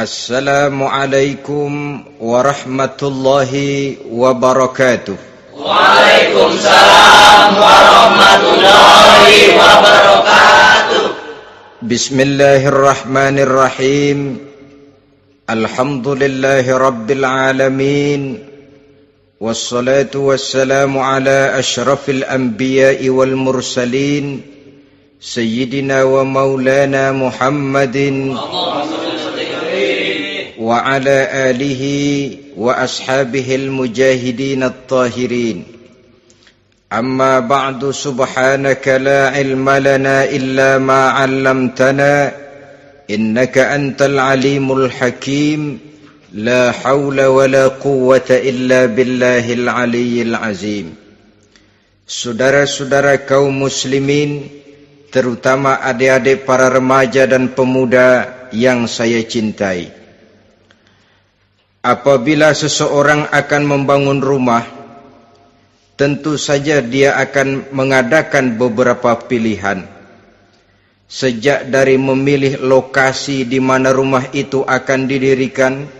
Assalamualaikum warahmatullahi wabarakatuh. Waalaikumsalam warahmatullahi wabarakatuh. Bismillahirrahmanirrahim. Alhamdulillahi rabbil alamin. Wassalatu wassalamu ala ashrafil anbiya'i wal mursalin, Sayyidina wa maulana Muhammadin wa ala alihi wa ashabihil mujahidin at-tahirin. Amma ba'du, subhanaka la ilma lana illa ma 'allamtana innaka antal alimul hakim. La hawla wa la quwwata illa billahil aliyyil azim. Saudara-saudara kaum muslimin, terutama adik-adik para remaja dan pemuda yang saya cintai. Apabila seseorang akan membangun rumah, tentu saja dia akan mengadakan beberapa pilihan. Sejak dari memilih lokasi di mana rumah itu akan didirikan,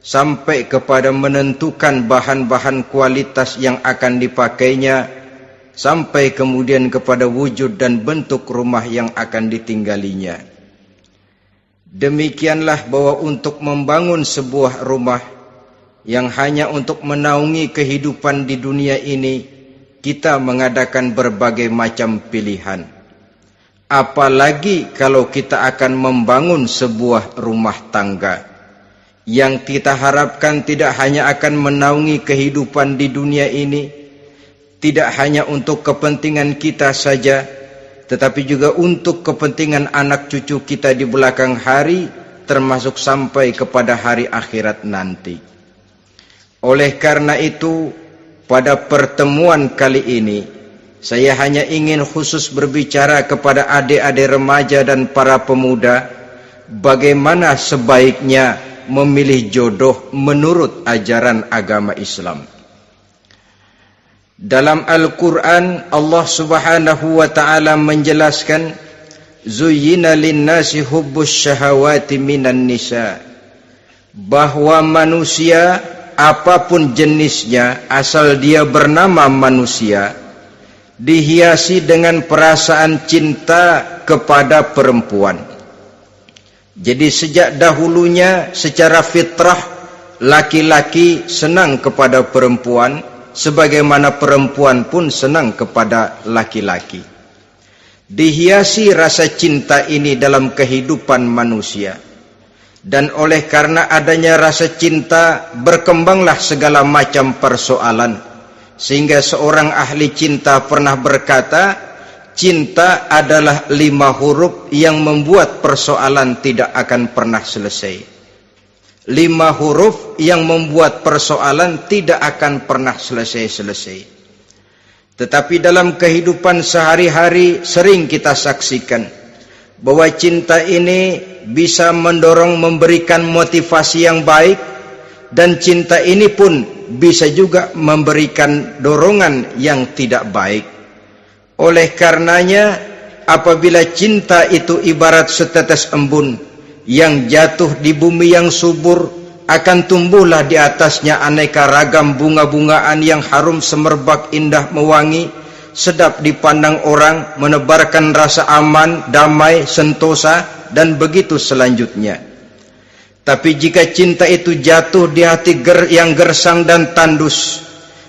sampai kepada menentukan bahan-bahan kualitas yang akan dipakainya, sampai kemudian kepada wujud dan bentuk rumah yang akan ditinggalinya. Demikianlah bahwa untuk membangun sebuah rumah yang hanya untuk menaungi kehidupan di dunia ini, kita mengadakan berbagai macam pilihan. Apalagi kalau kita akan membangun sebuah rumah tangga yang kita harapkan tidak hanya akan menaungi kehidupan di dunia ini, tidak hanya untuk kepentingan kita saja, tetapi juga untuk kepentingan anak cucu kita di belakang hari, termasuk sampai kepada hari akhirat nanti. Oleh karena itu, pada pertemuan kali ini, saya hanya ingin khusus berbicara kepada adik-adik remaja dan para pemuda, bagaimana sebaiknya memilih jodoh menurut ajaran agama Islam. Dalam Al-Quran, Allah subhanahu wa ta'ala menjelaskan, Zuyyina linnasi hubbus syahawati minan nisa, bahwa manusia apapun jenisnya, asal dia bernama manusia, dihiasi dengan perasaan cinta kepada perempuan. Jadi sejak dahulunya secara fitrah, laki-laki senang kepada perempuan, sebagaimana perempuan pun senang kepada laki-laki. Dihiasi rasa cinta ini dalam kehidupan manusia. Dan oleh karena adanya rasa cinta, berkembanglah segala macam persoalan. Sehingga seorang ahli cinta pernah berkata, cinta adalah 5 huruf yang membuat persoalan tidak akan pernah selesai. 5 huruf yang membuat persoalan tidak akan pernah selesai-selesai. Tetapi dalam kehidupan sehari-hari sering kita saksikan bahwa cinta ini bisa mendorong, memberikan motivasi yang baik, dan cinta ini pun bisa juga memberikan dorongan yang tidak baik. Oleh karenanya, apabila cinta itu ibarat setetes embun yang jatuh di bumi yang subur, akan tumbuhlah di atasnya aneka ragam bunga-bungaan yang harum semerbak, indah, mewangi, sedap dipandang orang, menebarkan rasa aman, damai, sentosa, dan begitu selanjutnya. Tapi jika cinta itu jatuh di hati yang gersang dan tandus,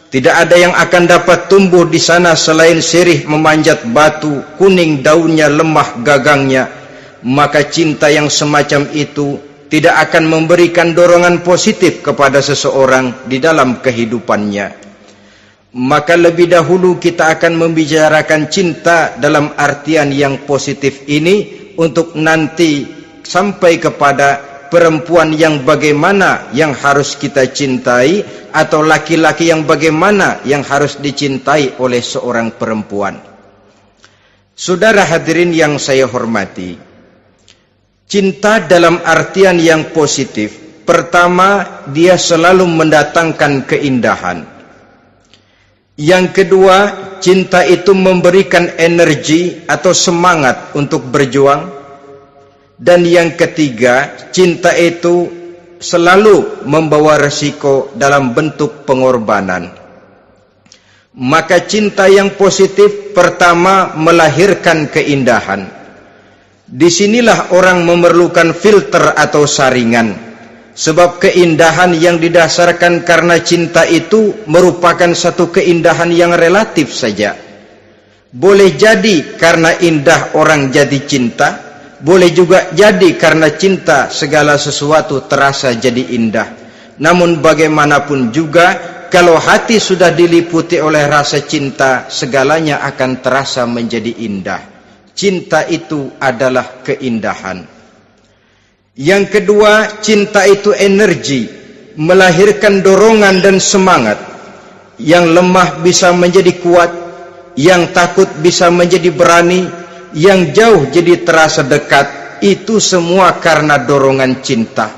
tidak ada yang akan dapat tumbuh di sana selain sirih memanjat batu, kuning daunnya, lemah gagangnya, maka cinta yang semacam itu tidak akan memberikan dorongan positif kepada seseorang di dalam kehidupannya. Maka lebih dahulu kita akan membicarakan cinta dalam artian yang positif ini, untuk nanti sampai kepada perempuan yang bagaimana yang harus kita cintai, atau laki-laki yang bagaimana yang harus dicintai oleh seorang perempuan. Saudara hadirin yang saya hormati, cinta dalam artian yang positif, pertama, dia selalu mendatangkan keindahan. Yang kedua, cinta itu memberikan energi atau semangat untuk berjuang. Dan yang ketiga, cinta itu selalu membawa resiko dalam bentuk pengorbanan. Maka cinta yang positif pertama melahirkan keindahan. Disinilah orang memerlukan filter atau saringan. Sebab keindahan yang didasarkan karena cinta itu merupakan satu keindahan yang relatif saja. Boleh jadi karena indah orang jadi cinta, boleh juga jadi karena cinta segala sesuatu terasa jadi indah. Namun bagaimanapun juga, kalau hati sudah diliputi oleh rasa cinta, segalanya akan terasa menjadi indah. Cinta itu adalah keindahan. Yang kedua, cinta itu energi, melahirkan dorongan dan semangat. Yang lemah bisa menjadi kuat, yang takut bisa menjadi berani, yang jauh jadi terasa dekat. Itu semua karena dorongan cinta.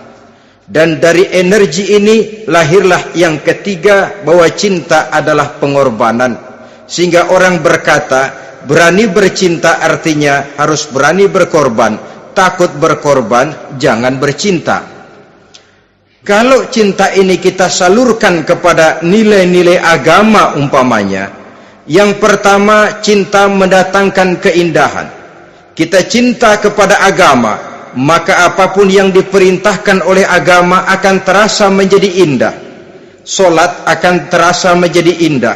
Dan dari energi ini lahirlah yang ketiga, bahwa cinta adalah pengorbanan. Sehingga orang berkata, berani bercinta artinya harus berani berkorban. Takut berkorban, jangan bercinta. Kalau cinta ini kita salurkan kepada nilai-nilai agama umpamanya, yang pertama, cinta mendatangkan keindahan. Kita cinta kepada agama, maka apapun yang diperintahkan oleh agama akan terasa menjadi indah. Solat akan terasa menjadi indah,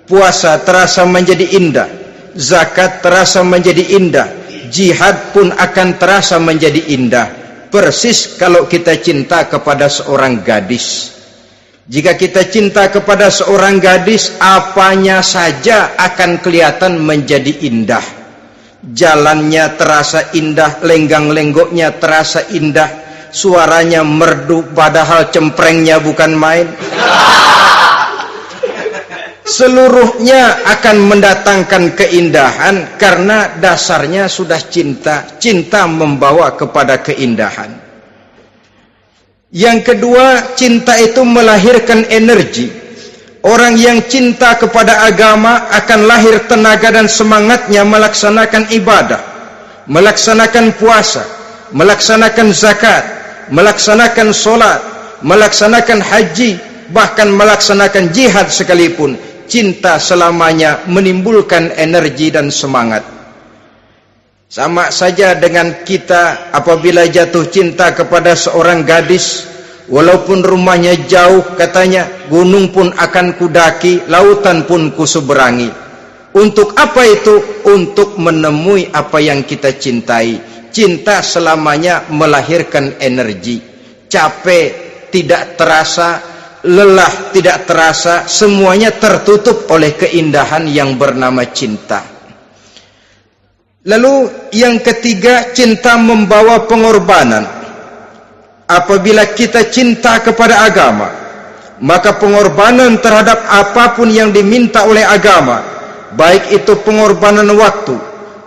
puasa terasa menjadi indah, zakat terasa menjadi indah, jihad pun akan terasa menjadi indah. Persis kalau kita cinta kepada seorang gadis. Jika kita cinta kepada seorang gadis, apanya saja akan kelihatan menjadi indah. Jalannya terasa indah, lenggang-lenggoknya terasa indah, suaranya merdu padahal cemprengnya bukan main. Seluruhnya akan mendatangkan keindahan karena dasarnya sudah cinta. Cinta membawa kepada keindahan. Yang kedua, cinta itu melahirkan energi. Orang yang cinta kepada agama akan lahir tenaga dan semangatnya melaksanakan ibadah, melaksanakan puasa, melaksanakan zakat, melaksanakan solat, melaksanakan haji, bahkan melaksanakan jihad sekalipun. Cinta selamanya menimbulkan energi dan semangat. Sama saja dengan kita apabila jatuh cinta kepada seorang gadis, walaupun rumahnya jauh, katanya, gunung pun akan kudaki, lautan pun kuseberangi. Untuk apa itu? Untuk menemui apa yang kita cintai. Cinta selamanya melahirkan energi. Capek tidak terasa, lelah tidak terasa, semuanya tertutup oleh keindahan yang bernama cinta. Lalu yang ketiga, cinta membawa pengorbanan. Apabila kita cinta kepada agama, maka pengorbanan terhadap apapun yang diminta oleh agama, baik itu pengorbanan waktu,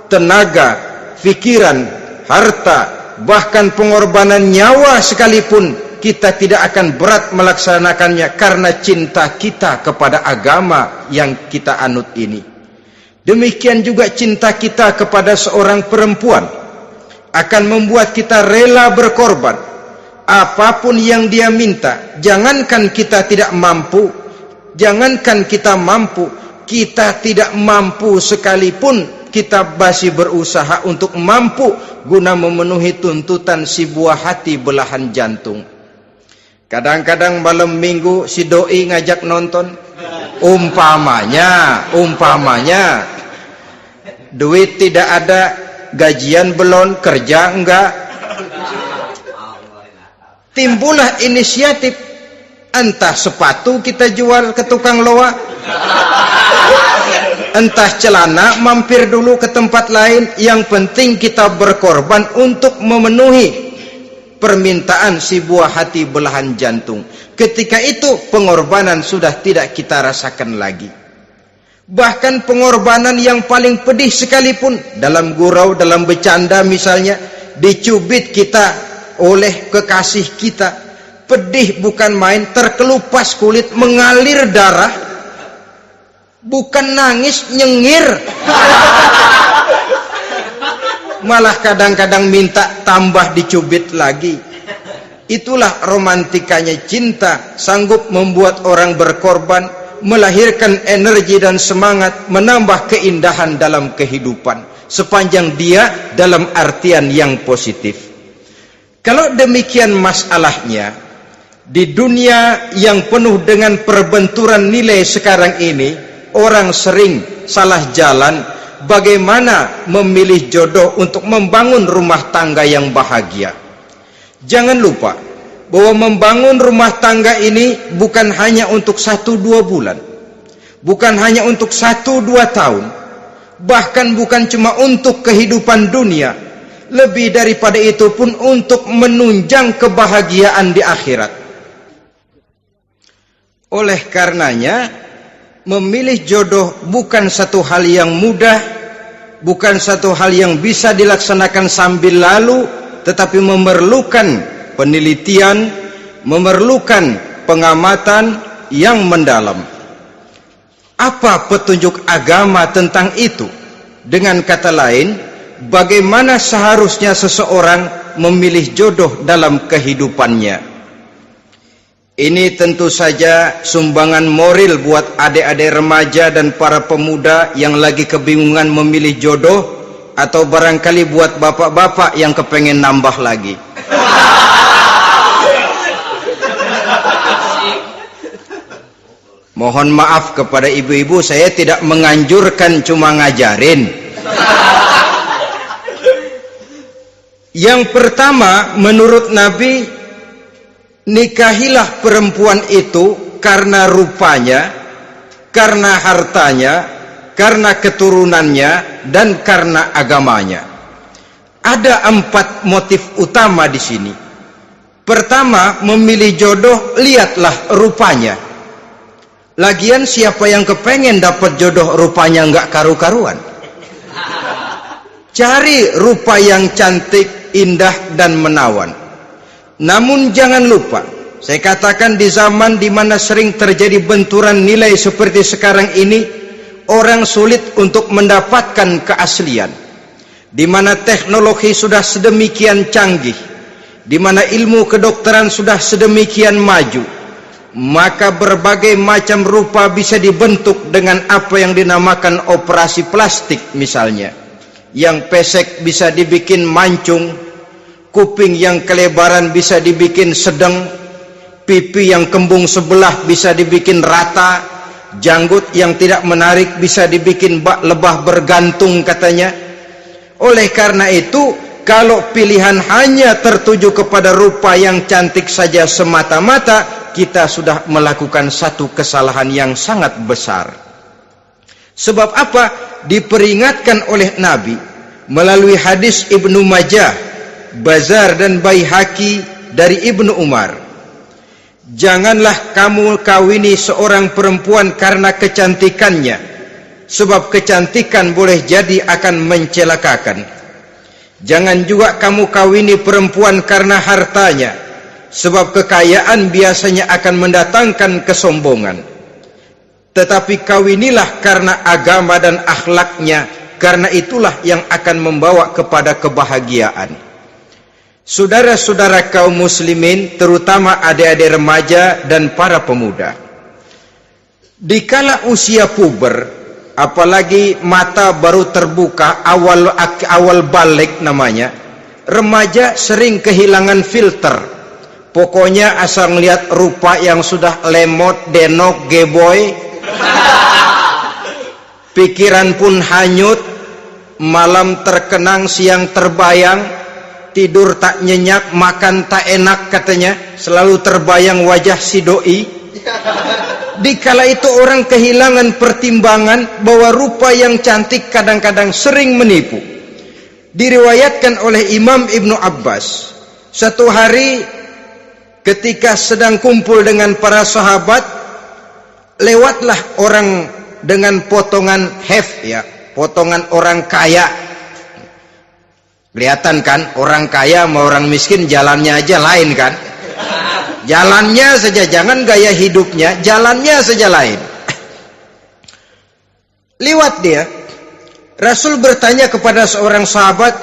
tenaga, pikiran, harta, bahkan pengorbanan nyawa sekalipun, kita tidak akan berat melaksanakannya karena cinta kita kepada agama yang kita anut ini. Demikian juga cinta kita kepada seorang perempuan akan membuat kita rela berkorban. Apapun yang dia minta, jangankan kita tidak mampu, jangankan kita mampu, kita tidak mampu sekalipun, kita masih berusaha untuk mampu guna memenuhi tuntutan si buah hati belahan jantung. Kadang-kadang malam minggu si doi ngajak nonton, umpamanya duit tidak ada, gajian belum, kerja enggak, timbullah inisiatif, entah sepatu kita jual ke tukang loa, entah celana mampir dulu ke tempat lain, yang penting kita berkorban untuk memenuhi permintaan si buah hati belahan jantung. Ketika itu pengorbanan sudah tidak kita rasakan lagi. Bahkan pengorbanan yang paling pedih sekalipun, dalam gurau, dalam bercanda misalnya, dicubit kita oleh kekasih kita, pedih bukan main, terkelupas kulit, mengalir darah, bukan nangis, nyengir. malah kadang-kadang minta tambah dicubit lagi. Itulah romantikanya cinta, sanggup membuat orang berkorban, melahirkan energi dan semangat, menambah keindahan dalam kehidupan, sepanjang dia dalam artian yang positif. Kalau demikian masalahnya, di dunia yang penuh dengan perbenturan nilai sekarang ini, orang sering salah jalan bagaimana memilih jodoh untuk membangun rumah tangga yang bahagia. Jangan lupa bahwa membangun rumah tangga ini bukan hanya untuk 1-2 bulan, bukan hanya untuk 1-2 tahun, bahkan bukan cuma untuk kehidupan dunia, lebih daripada itu pun untuk menunjang kebahagiaan di akhirat. Oleh karenanya, memilih jodoh bukan satu hal yang mudah, bukan satu hal yang bisa dilaksanakan sambil lalu, tetapi memerlukan penelitian, memerlukan pengamatan yang mendalam. Apa petunjuk agama tentang itu? Dengan kata lain, bagaimana seharusnya seseorang memilih jodoh dalam kehidupannya? Ini tentu saja sumbangan moral buat adik-adik remaja dan para pemuda yang lagi kebingungan memilih jodoh, atau barangkali buat bapak-bapak yang kepengen nambah lagi. Mohon maaf kepada ibu-ibu, saya tidak menganjurkan, cuma ngajarin. Yang pertama, menurut Nabi, nikahilah perempuan itu karena rupanya, karena hartanya, karena keturunannya, dan karena agamanya. Ada 4 motif utama di sini. Pertama, memilih jodoh, lihatlah rupanya. Lagian siapa yang kepengen dapat jodoh rupanya nggak karu-karuan? Cari rupa yang cantik, indah, dan menawan. Namun jangan lupa, saya katakan di zaman di mana sering terjadi benturan nilai seperti sekarang ini, orang sulit untuk mendapatkan keaslian. Di mana teknologi sudah sedemikian canggih, di mana ilmu kedokteran sudah sedemikian maju, maka berbagai macam rupa bisa dibentuk dengan apa yang dinamakan operasi plastik misalnya. Yang pesek bisa dibikin mancung, kuping yang kelebaran bisa dibikin sedang, pipi yang kembung sebelah bisa dibikin rata, janggut yang tidak menarik bisa dibikin bak lebah bergantung katanya. Oleh karena itu, kalau pilihan hanya tertuju kepada rupa yang cantik saja semata-mata, kita sudah melakukan satu kesalahan yang sangat besar. Sebab apa? Diperingatkan oleh Nabi melalui hadis Ibnu Majah, Bazar dan Baihaqi dari Ibnu Umar. Janganlah kamu kawini seorang perempuan karena kecantikannya, sebab kecantikan boleh jadi akan mencelakakan. Jangan juga kamu kawini perempuan karena hartanya, sebab kekayaan biasanya akan mendatangkan kesombongan. Tetapi kawinilah karena agama dan akhlaknya, karena itulah yang akan membawa kepada kebahagiaan. Saudara-saudara kaum muslimin, terutama adik-adik remaja dan para pemuda, dikala usia puber, apalagi mata baru terbuka, awal balik namanya, remaja sering kehilangan filter. Pokoknya asal ngelihat rupa yang sudah lemot, denok, geboy, pikiran pun hanyut, malam terkenang, siang terbayang, tidur tak nyenyak, makan tak enak katanya, selalu terbayang wajah si doi. Dikala itu orang kehilangan pertimbangan bahwa rupa yang cantik kadang-kadang sering menipu. Diriwayatkan oleh Imam Ibnu Abbas, satu hari ketika sedang kumpul dengan para sahabat, lewatlah orang dengan potongan potongan orang kaya. Kelihatan kan, orang kaya sama orang miskin jalannya aja lain kan? Jalannya saja, jangan gaya hidupnya, jalannya saja lain. Liwat dia. Rasul bertanya kepada seorang sahabat,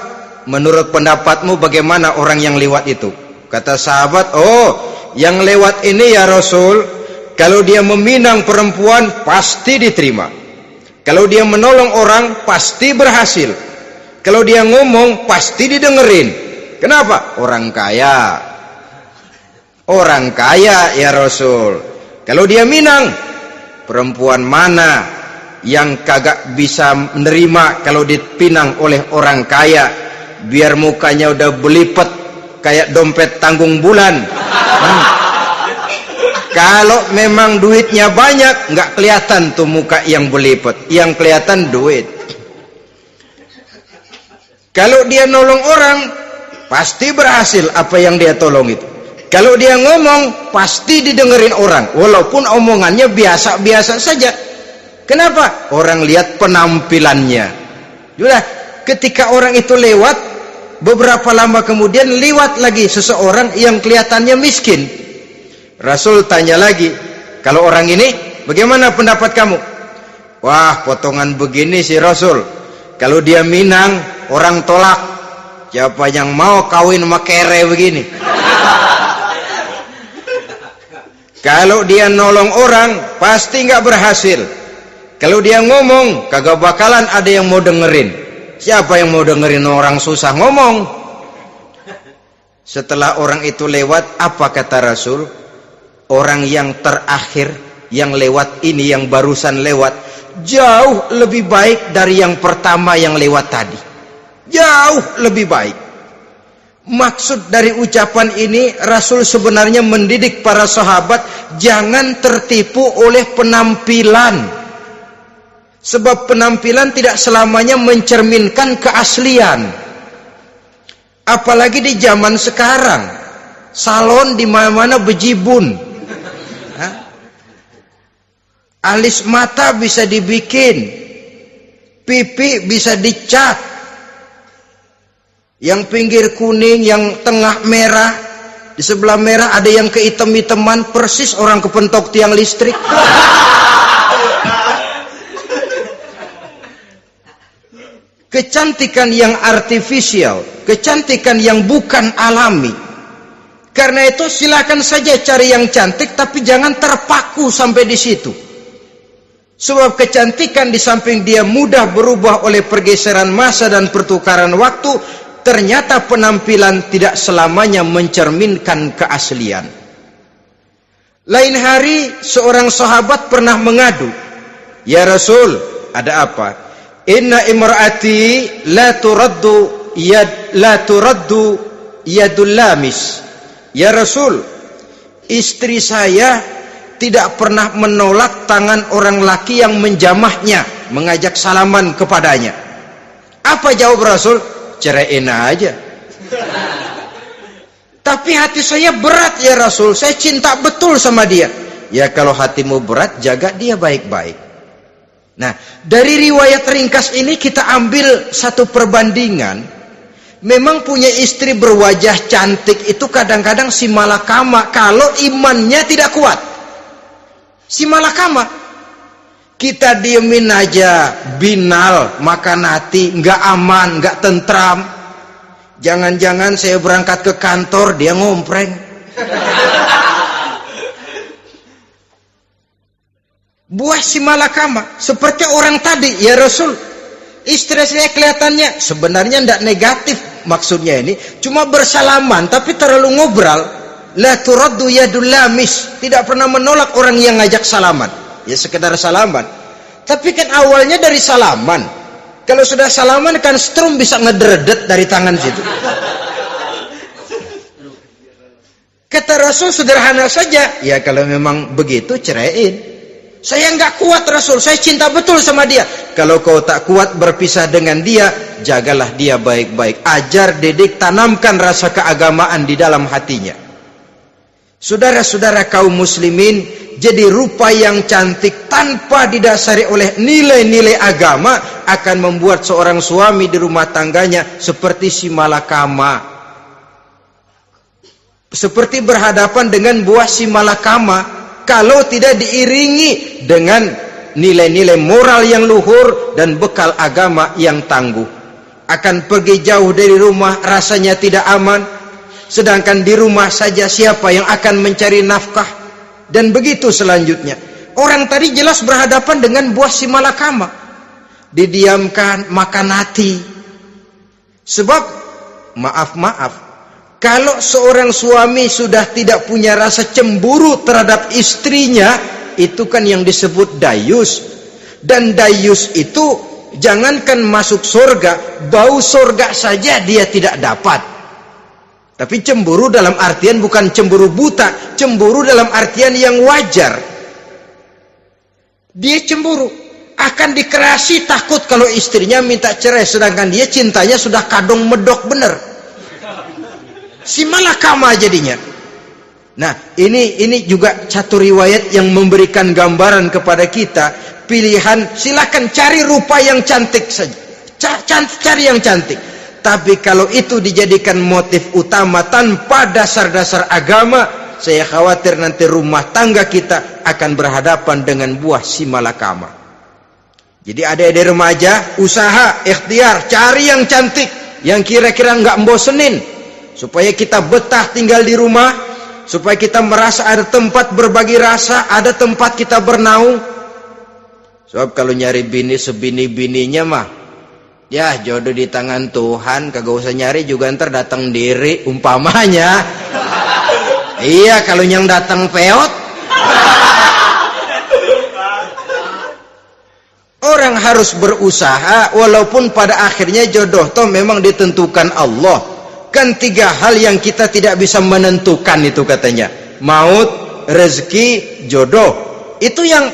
menurut pendapatmu bagaimana orang yang lewat itu? Kata sahabat, oh, yang lewat ini ya Rasul, kalau dia meminang perempuan pasti diterima. Kalau dia menolong orang pasti berhasil. Kalau dia ngomong pasti didengerin. Kenapa? Orang kaya. Orang kaya ya Rasul. Kalau dia minang, perempuan mana yang kagak bisa menerima kalau dipinang oleh orang kaya? Biar mukanya udah belipet kayak dompet tanggung bulan. Kalau memang duitnya banyak, nggak kelihatan tuh muka yang belipet, yang kelihatan duit. Kalau dia nolong orang, pasti berhasil apa yang dia tolong itu. Kalau dia ngomong, pasti didengerin orang, walaupun omongannya biasa-biasa saja. Kenapa? Orang lihat penampilannya. Sudah, ketika orang itu lewat, beberapa lama kemudian lewat lagi seseorang yang kelihatannya miskin. Rasul tanya lagi, kalau orang ini, bagaimana pendapat kamu? Wah, potongan begini sih Rasul. Kalau dia minang, orang tolak. Siapa yang mau kawin sama kere begini? Kalau dia nolong orang, pasti nggak berhasil. Kalau dia ngomong, kagak bakalan ada yang mau dengerin. Siapa yang mau dengerin orang susah ngomong? Setelah orang itu lewat, apa kata Rasul? Orang yang terakhir, yang lewat ini, yang barusan lewat, jauh lebih baik dari yang pertama yang lewat tadi. Jauh lebih baik. Maksud dari ucapan ini, Rasul sebenarnya mendidik para sahabat jangan tertipu oleh penampilan. Sebab penampilan tidak selamanya mencerminkan keaslian. Apalagi di zaman sekarang, salon di mana-mana bejibun. Alis mata bisa dibikin, pipi bisa dicat. Yang pinggir kuning, yang tengah merah, di sebelah merah ada yang kehitam-hitaman, persis orang kepentok tiang listrik. Kecantikan yang artifisial, kecantikan yang bukan alami. Karena itu silakan saja cari yang cantik, tapi jangan terpaku sampai di situ. Sebab kecantikan di samping dia mudah berubah oleh pergeseran masa dan pertukaran waktu, ternyata penampilan tidak selamanya mencerminkan keaslian. Lain hari seorang sahabat pernah mengadu, "Ya Rasul, ada apa? Inna imraati la turaddu yadul lamis." Ya Rasul, istri saya tidak pernah menolak tangan orang laki yang menjamahnya, mengajak salaman kepadanya. Apa jawab Rasul? Ceraiin aja. Tapi hati saya berat ya Rasul, saya cinta betul sama dia. Ya kalau hatimu berat, jaga dia baik-baik. Nah, dari riwayat ringkas ini kita ambil satu perbandingan. Memang punya istri berwajah cantik itu kadang-kadang si malakama kalau imannya tidak kuat. Si malakama, kita diemin aja, binal, makan hati, nggak aman, nggak tentram. Jangan-jangan saya berangkat ke kantor, dia ngompreng. Buah si malakama, seperti orang tadi, ya Rasul. Istri saya kelihatannya, sebenarnya nggak negatif maksudnya ini, cuma bersalaman, tapi terlalu ngobrol. La turaddu yadul lamis, tidak pernah menolak orang yang ngajak salaman. Ya sekedar salaman. Tapi kan awalnya dari salaman. Kalau sudah salaman kan strum bisa ngederdet dari tangan situ. Kata Rasul sederhana saja, ya kalau memang begitu ceraiin. Saya nggak kuat Rasul, saya cinta betul sama dia. Kalau kau tak kuat berpisah dengan dia, jagalah dia baik-baik. Ajar, didik, tanamkan rasa keagamaan di dalam hatinya. Saudara-saudara kaum muslimin, jadi rupa yang cantik tanpa didasari oleh nilai-nilai agama akan membuat seorang suami di rumah tangganya seperti si malakama. Seperti berhadapan dengan buah si malakama kalau tidak diiringi dengan nilai-nilai moral yang luhur dan bekal agama yang tangguh. akan pergi jauh dari rumah rasanya tidak aman, sedangkan di rumah saja siapa yang akan mencari nafkah, dan begitu selanjutnya. Orang tadi jelas berhadapan dengan buah si malakama, didiamkan, makan hati. Sebab maaf, kalau seorang suami sudah tidak punya rasa cemburu terhadap istrinya, itu kan yang disebut dayus. Dan dayus itu jangankan masuk surga, bau surga saja dia tidak dapat. Tapi cemburu dalam artian bukan cemburu buta, cemburu dalam artian yang wajar. Dia cemburu, akan dikerasi takut kalau istrinya minta cerai, sedangkan dia cintanya sudah kadung medok bener. Si malakama jadinya. Nah, ini juga satu riwayat yang memberikan gambaran kepada kita. Pilihan, silakan cari rupa yang cantik saja, cari yang cantik. Tapi kalau itu dijadikan motif utama tanpa dasar-dasar agama, saya khawatir nanti rumah tangga kita akan berhadapan dengan buah si malakama. Jadi adik-adik remaja, usaha, ikhtiar, cari yang cantik, yang kira-kira nggak membosenin, supaya kita betah tinggal di rumah, supaya kita merasa ada tempat berbagi rasa, ada tempat kita bernaung. Sebab kalau nyari bini sebini-bininya mah, ya jodoh di tangan Tuhan, kagak usah nyari juga ntar datang diri umpamanya. Iya, kalau yang datang peot. Orang harus berusaha, walaupun pada akhirnya jodoh toh memang ditentukan Allah. Kan 3 hal yang kita tidak bisa menentukan itu katanya. Maut, rezeki, jodoh. Itu yang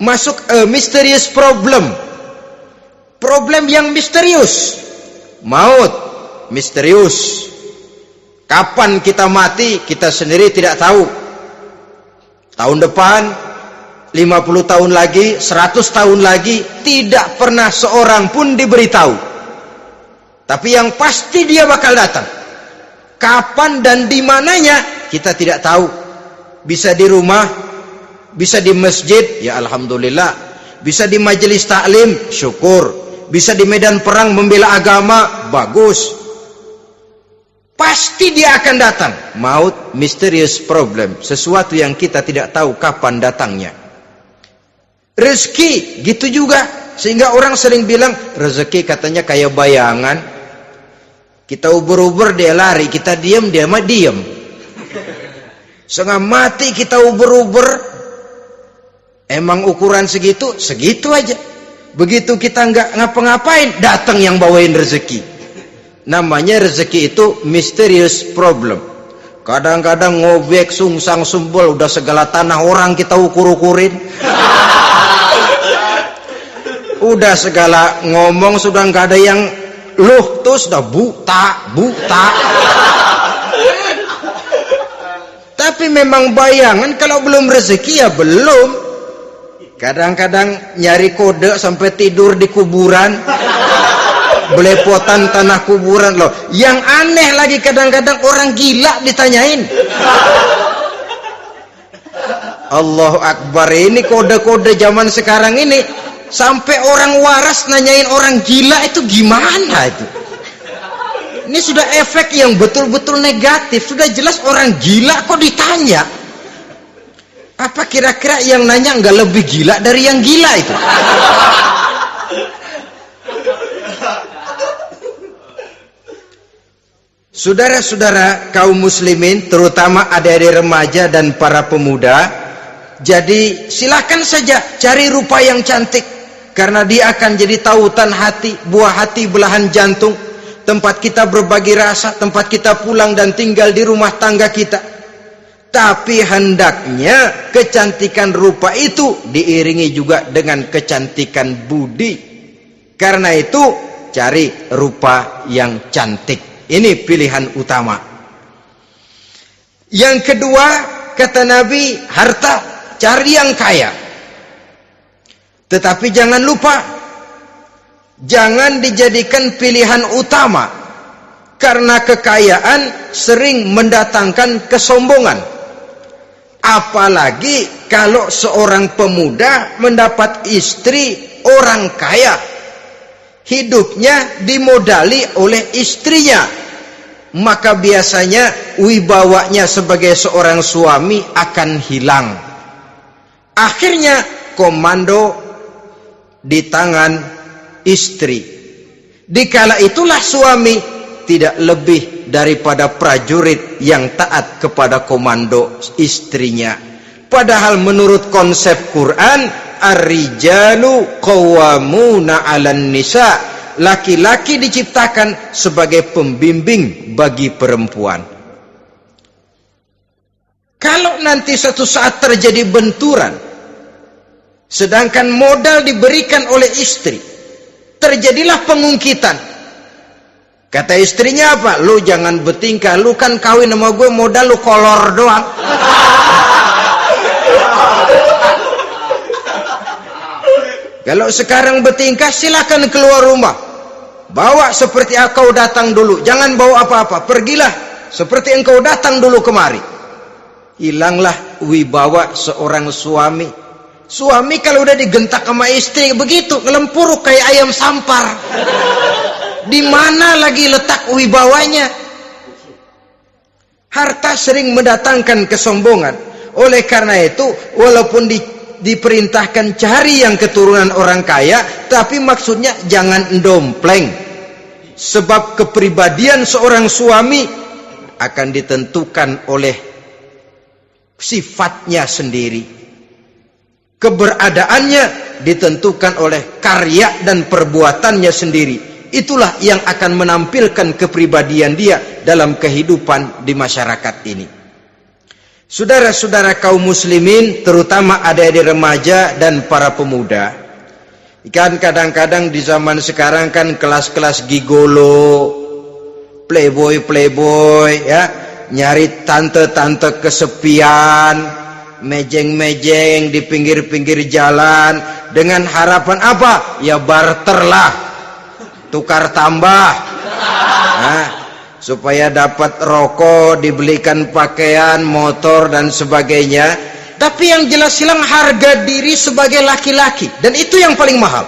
masuk mysterious problem. Problem yang misterius. Maut misterius. Kapan kita mati kita sendiri tidak tahu. Tahun depan, 50 tahun lagi, 100 tahun lagi, tidak pernah seorang pun diberitahu. Tapi yang pasti dia bakal datang. Kapan dan di mananya kita tidak tahu. Bisa di rumah, bisa di masjid, ya alhamdulillah. Bisa di majelis taklim, syukur. Bisa di medan perang membela agama, bagus. Pasti dia akan datang. Maut, mysterious problem, sesuatu yang kita tidak tahu kapan datangnya. Rezeki gitu juga, sehingga orang sering bilang rezeki katanya kayak bayangan. Kita uber-uber dia lari, kita diam dia mah diam. Setengah mati kita uber-uber, emang ukuran segitu aja. Begitu kita nggak ngapa-ngapain, datang yang bawain rezeki. Namanya rezeki itu mysterious problem. Kadang-kadang ngobek, sungsang, sumbul, udah segala tanah orang kita ukur-ukurin. Udah segala ngomong sudah nggak ada yang luh, tuh sudah buta. Tapi memang bayangan, kalau belum rezeki ya belum. Kadang-kadang nyari kode sampai tidur di kuburan, belepotan tanah kuburan loh. Yang aneh lagi kadang-kadang orang gila ditanyain. Allahu Akbar, ini kode-kode zaman sekarang ini. Sampai orang waras nanyain orang gila, itu gimana itu? Ini sudah efek yang betul-betul negatif. Sudah jelas orang gila kok ditanya. Apa kira-kira yang nanya nggak lebih gila dari yang gila itu? Saudara-saudara kaum muslimin, terutama adik-adik remaja dan para pemuda, jadi silakan saja cari rupa yang cantik, karena dia akan jadi tautan hati, buah hati belahan jantung, tempat kita berbagi rasa, tempat kita pulang dan tinggal di rumah tangga kita. Tapi hendaknya kecantikan rupa itu diiringi juga dengan kecantikan budi. Karena itu cari rupa yang cantik. Ini pilihan utama. Yang kedua, kata Nabi, harta, cari yang kaya. Tetapi jangan lupa, jangan dijadikan pilihan utama, karena kekayaan sering mendatangkan kesombongan. Apalagi kalau seorang pemuda mendapat istri orang kaya, hidupnya dimodali oleh istrinya, maka biasanya wibawanya sebagai seorang suami akan hilang. Akhirnya komando di tangan istri. Dikala itulah suami tidak lebih daripada prajurit yang taat kepada komando istrinya. Padahal menurut konsep Quran, ar-rijalu qawwamuna 'alan nisa, laki-laki diciptakan sebagai pembimbing bagi perempuan. Kalau nanti suatu saat terjadi benturan, sedangkan modal diberikan oleh istri, terjadilah pengungkitan. Kata istrinya apa? Lu jangan bertingkah, lu kan kawin sama gue, modal lu kolor doang. Kalau sekarang bertingkah, silakan keluar rumah. Bawa seperti engkau datang dulu, jangan bawa apa-apa. Pergilah seperti engkau datang dulu kemari. Hilanglah wibawa seorang suami. Suami kalau udah digentak sama istri begitu, ngelempuruk kayak ayam sampar. Di mana lagi letak wibawanya? Harta sering mendatangkan kesombongan. Oleh karena itu, walaupun diperintahkan cari yang keturunan orang kaya, tapi maksudnya jangan dompleng. Sebab kepribadian seorang suami akan ditentukan oleh sifatnya sendiri. Keberadaannya ditentukan oleh karya dan perbuatannya sendiri. Itulah yang akan menampilkan kepribadian dia dalam kehidupan di masyarakat ini. Saudara-saudara kaum muslimin, terutama adik-adik remaja dan para pemuda, kan kadang-kadang di zaman sekarang kan kelas-kelas gigolo, playboy ya, nyari tante-tante kesepian, mejeng-mejeng di pinggir-pinggir jalan dengan harapan apa? Ya barter lah, tukar tambah. Nah, supaya dapat rokok, dibelikan pakaian, motor dan sebagainya. Tapi yang jelas hilang harga diri sebagai laki-laki, dan itu yang paling mahal.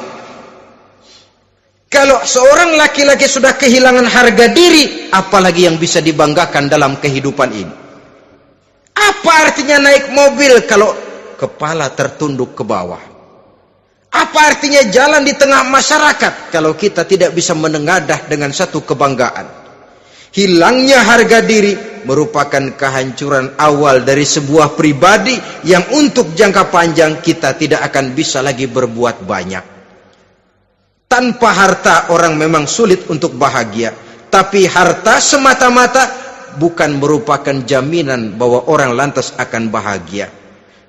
Kalau seorang laki-laki sudah kehilangan harga diri, apalagi yang bisa dibanggakan dalam kehidupan ini? Apa artinya naik mobil kalau kepala tertunduk ke bawah? Apa artinya jalan di tengah masyarakat kalau kita tidak bisa menengadah dengan satu kebanggaan? Hilangnya harga diri merupakan kehancuran awal dari sebuah pribadi yang untuk jangka panjang kita tidak akan bisa lagi berbuat banyak. Tanpa harta orang memang sulit untuk bahagia, tapi harta semata-mata bukan merupakan jaminan bahwa orang lantas akan bahagia.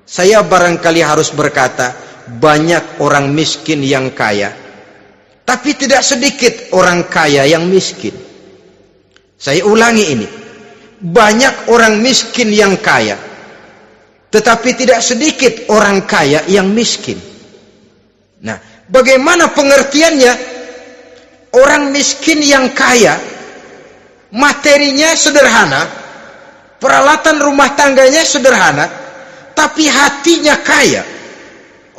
Saya barangkali harus berkata, banyak orang miskin yang kaya, tapi tidak sedikit orang kaya yang miskin. Saya ulangi ini, banyak orang miskin yang kaya, tetapi tidak sedikit orang kaya yang miskin. Nah, bagaimana pengertiannya? Orang miskin yang kaya, materinya sederhana, peralatan rumah tangganya sederhana, tapi hatinya kaya.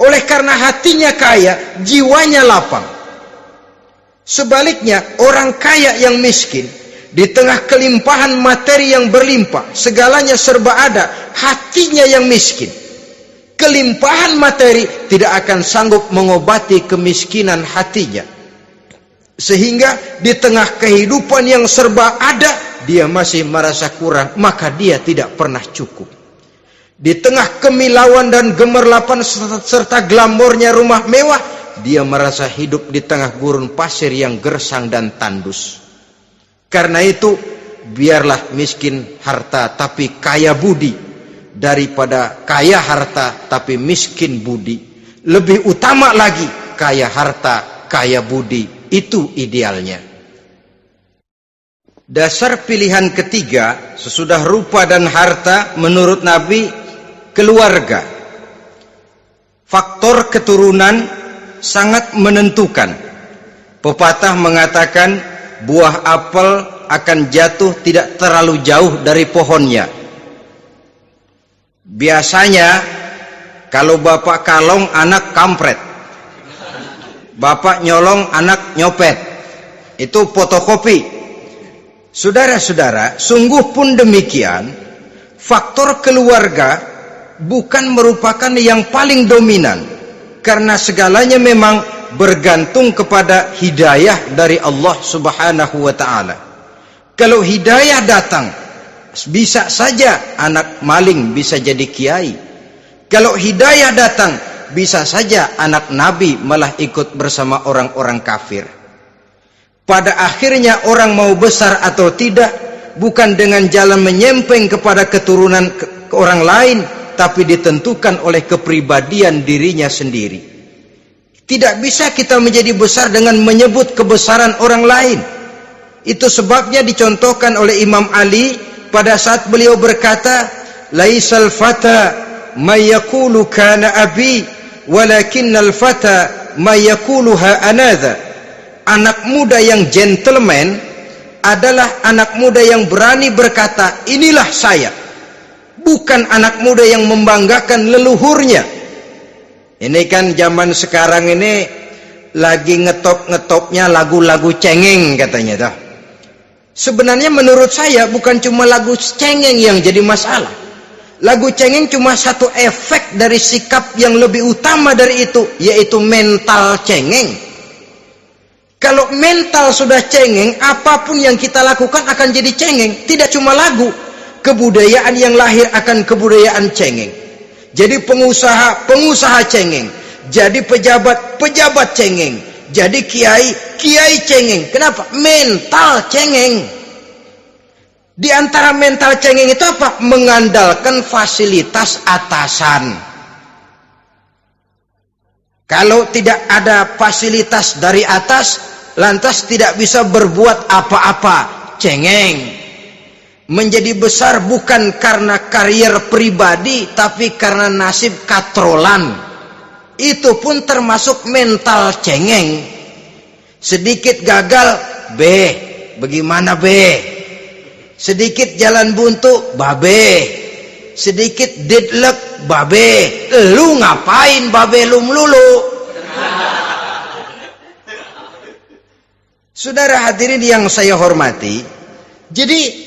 Oleh karena hatinya kaya, jiwanya lapang. Sebaliknya, orang kaya yang miskin, di tengah kelimpahan materi yang berlimpah, segalanya serba ada, hatinya yang miskin. Kelimpahan materi tidak akan sanggup mengobati kemiskinan hatinya. Sehingga di tengah kehidupan yang serba ada, dia masih merasa kurang, maka dia tidak pernah cukup. Di tengah kemilauan dan gemerlapan serta glamornya rumah mewah, dia merasa hidup di tengah gurun pasir yang gersang dan tandus. Karena itu, biarlah miskin harta tapi kaya budi, daripada kaya harta tapi miskin budi. Lebih utama lagi kaya harta, kaya budi. Itu idealnya. Dasar pilihan ketiga sesudah rupa dan harta menurut Nabi, keluarga. Faktor keturunan sangat menentukan. Pepatah mengatakan, buah apel akan jatuh tidak terlalu jauh dari pohonnya. Biasanya kalau bapak kalong, anak kampret. Bapak nyolong, anak nyopet. Itu fotokopi. Saudara-saudara, sungguh pun demikian, faktor keluarga bukan merupakan yang paling dominan, karena segalanya memang bergantung kepada hidayah dari Allah Subhanahu wa ta'ala. Kalau hidayah datang, bisa saja anak maling bisa jadi kiai. Kalau hidayah datang, bisa saja anak nabi malah ikut bersama orang-orang kafir. Pada akhirnya orang mau besar atau tidak bukan dengan jalan menyempeng kepada keturunan ke orang lain, tapi ditentukan oleh kepribadian dirinya sendiri. Tidak bisa kita menjadi besar dengan menyebut kebesaran orang lain. Itu sebabnya dicontohkan oleh Imam Ali pada saat beliau berkata, laisal fata may yaqulu kana abi walakinnal fata may yaquluha anadha. Anak muda yang gentleman adalah anak muda yang berani berkata, inilah saya. Bukan anak muda yang membanggakan leluhurnya. Ini kan zaman sekarang ini lagi ngetop-ngetopnya lagu-lagu cengeng katanya dah. Sebenarnya menurut saya bukan cuma lagu cengeng yang jadi masalah. Lagu cengeng cuma satu efek dari sikap yang lebih utama dari itu, yaitu mental cengeng. Kalau mental sudah cengeng, apapun yang kita lakukan akan jadi cengeng. Tidak cuma lagu, kebudayaan yang lahir akan kebudayaan cengeng. Jadi pengusaha cengeng, jadi pejabat cengeng, jadi kiai cengeng. Kenapa? Mental cengeng. Di antara mental cengeng itu apa? Mengandalkan fasilitas atasan. Kalau tidak ada fasilitas dari atas, lantas tidak bisa berbuat apa-apa, cengeng. Menjadi besar bukan karena karier pribadi, tapi karena nasib katrolan. Itu pun termasuk mental cengeng. Sedikit gagal, bagaimana sedikit jalan buntu, sedikit deadlock, lu ngapain lu melulu? Saudara hadirin yang saya hormati, jadi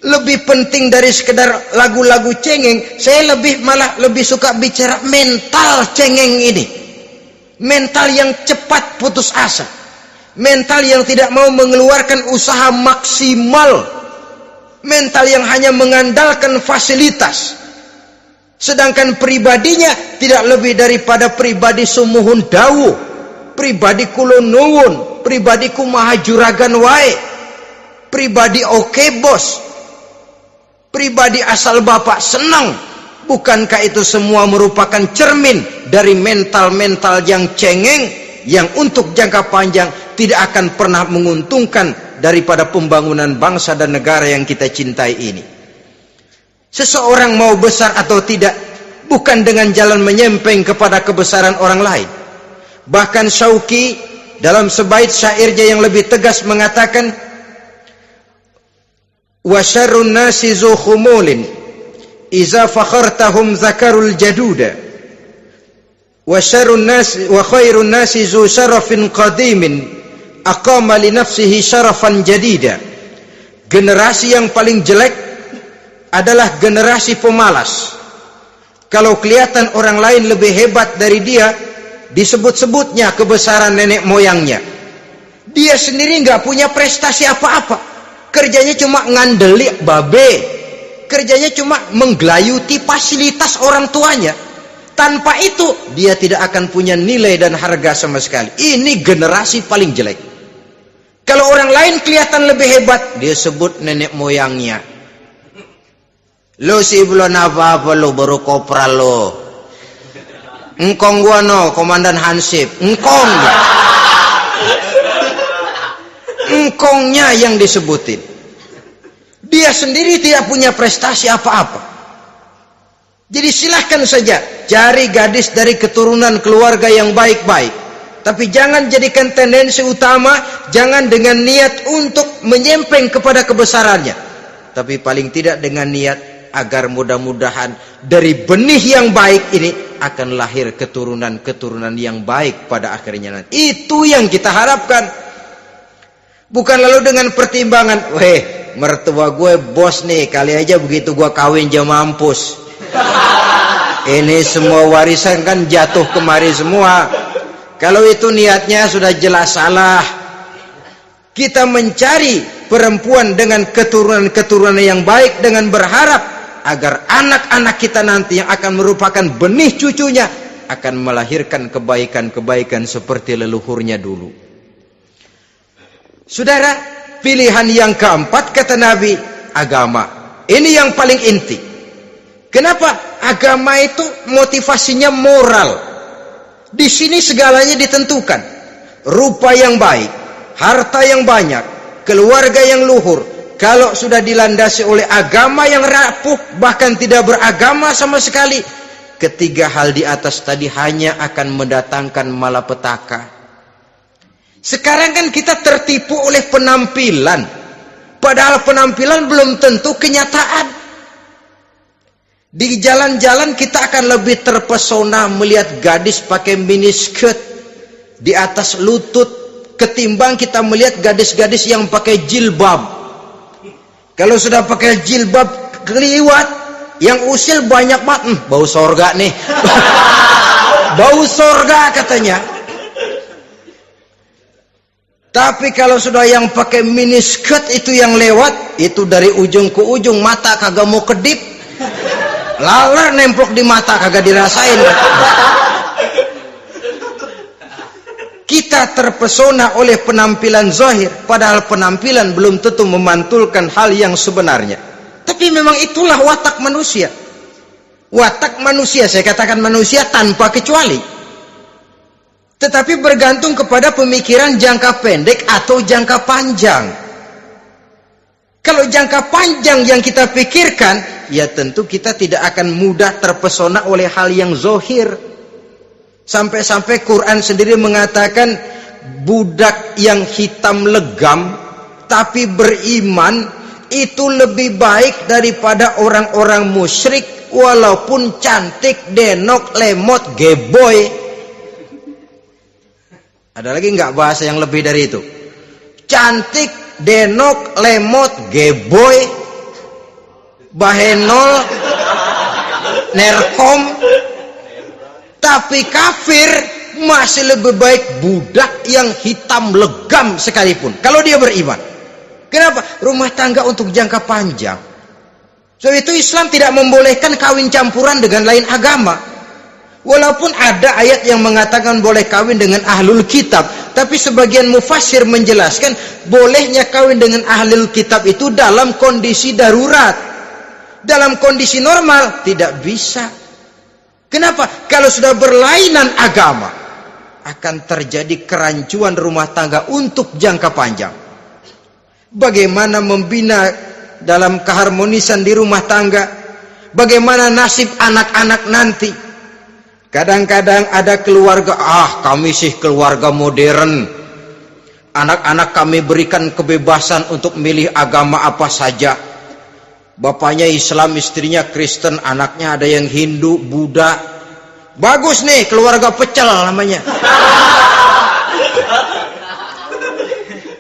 lebih penting dari sekedar lagu-lagu cengeng, saya malah lebih suka bicara mental cengeng ini. Mental yang cepat putus asa, mental yang tidak mau mengeluarkan usaha maksimal, mental yang hanya mengandalkan fasilitas. Sedangkan pribadinya tidak lebih daripada pribadi sumuhun dawuh, pribadi kulon nuwun, pribadi kumaha juragan wae, pribadi oke bos, pribadi asal bapak senang. Bukankah itu semua merupakan cermin dari mental-mental yang cengeng, yang untuk jangka panjang tidak akan pernah menguntungkan daripada pembangunan bangsa dan negara yang kita cintai ini. Seseorang mau besar atau tidak bukan dengan jalan menyempeng kepada kebesaran orang lain. Bahkan Syauqi dalam sebait syairnya yang lebih tegas mengatakan, wa syarrun nasi zu khumulin iza fakhartahum zakarul jaduda wa syarrun nasi wa khairun nasi zu syarafin qadimin aqama li nafsihi syarafan jadida. Generasi yang paling jelek adalah generasi pemalas. Kalau kelihatan orang lain lebih hebat dari dia, disebut-sebutnya kebesaran nenek moyangnya. Dia sendiri nggak punya prestasi apa-apa. Kerjanya cuma ngandeli kerjanya cuma menggelayuti fasilitas orang tuanya. Tanpa itu dia tidak akan punya nilai dan harga sama sekali. Ini generasi paling jelek. Kalau orang lain kelihatan lebih hebat, dia sebut nenek moyangnya. Lo sih belum apa-apa, lo baru kopral lo. Engkong gua no, komandan Hansip. Engkongnya yang disebutin. Dia sendiri tidak punya prestasi apa-apa. Jadi silahkan saja cari gadis dari keturunan keluarga yang baik-baik. Tapi jangan jadikan tendensi utama, jangan dengan niat untuk menyempeng kepada kebesarannya. Tapi paling tidak dengan niat agar mudah-mudahan dari benih yang baik ini akan lahir keturunan-keturunan yang baik pada akhirnya nanti. Itu yang kita harapkan. Bukan lalu dengan pertimbangan, weh, mertua gue bos nih, kali aja begitu gue kawin dia mampus. Ini semua warisan kan jatuh kemari semua. Kalau itu niatnya sudah jelas salah. Kita mencari perempuan dengan keturunan-keturunan yang baik dengan berharap agar anak-anak kita nanti yang akan merupakan benih cucunya akan melahirkan kebaikan-kebaikan seperti leluhurnya dulu. Saudara, pilihan yang keempat kata Nabi, agama. Ini yang paling inti. Kenapa? Agama itu motivasinya moral. Di sini segalanya ditentukan. Rupa yang baik, harta yang banyak, keluarga yang luhur. Kalau sudah dilandasi oleh agama yang rapuh, bahkan tidak beragama sama sekali, ketiga hal di atas tadi hanya akan mendatangkan malapetaka. Sekarang kan kita tertipu oleh penampilan, padahal penampilan belum tentu kenyataan. Di jalan-jalan kita akan lebih terpesona melihat gadis pakai miniskirt di atas lutut ketimbang kita melihat gadis-gadis yang pakai jilbab. Kalau sudah pakai jilbab keliwat, yang usil banyak banget, bau sorga nih. Bau sorga katanya. Tapi kalau sudah yang pakai miniskirt itu yang lewat, itu dari ujung ke ujung mata kagak mau kedip, laler nemplok di mata kagak dirasain. Kita terpesona oleh penampilan zahir, padahal penampilan belum tentu memantulkan hal yang sebenarnya. Tapi memang itulah watak manusia. Watak manusia, saya katakan manusia tanpa kecuali. Tetapi bergantung kepada pemikiran jangka pendek atau jangka panjang. Kalau jangka panjang yang kita pikirkan, ya tentu kita tidak akan mudah terpesona oleh hal yang zahir. Sampai-sampai Quran sendiri mengatakan budak yang hitam legam tapi beriman itu lebih baik daripada orang-orang musyrik walaupun cantik, denok, lemot, geboy. Ada lagi nggak bahasa yang lebih dari itu? Cantik, denok, lemot, geboy, bahenol, nerkom, tapi kafir masih lebih baik budak yang hitam legam sekalipun kalau dia beriman. Kenapa? Rumah tangga untuk jangka panjang. Sebab itu Islam tidak membolehkan kawin campuran dengan lain agama. Walaupun ada ayat yang mengatakan boleh kawin dengan ahlul kitab, tapi sebagian mufassir menjelaskan bolehnya kawin dengan ahlul kitab itu dalam kondisi darurat. Dalam kondisi normal tidak bisa. Kenapa? Kalau sudah berlainan agama, akan terjadi kerancuan rumah tangga untuk jangka panjang. Bagaimana membina dalam keharmonisan di rumah tangga? Bagaimana nasib anak-anak nanti? Kadang-kadang ada keluarga, kami sih keluarga modern. Anak-anak kami berikan kebebasan untuk milih agama apa saja. Bapaknya Islam, istrinya Kristen, anaknya ada yang Hindu, Buddha. Bagus nih, keluarga pecel namanya.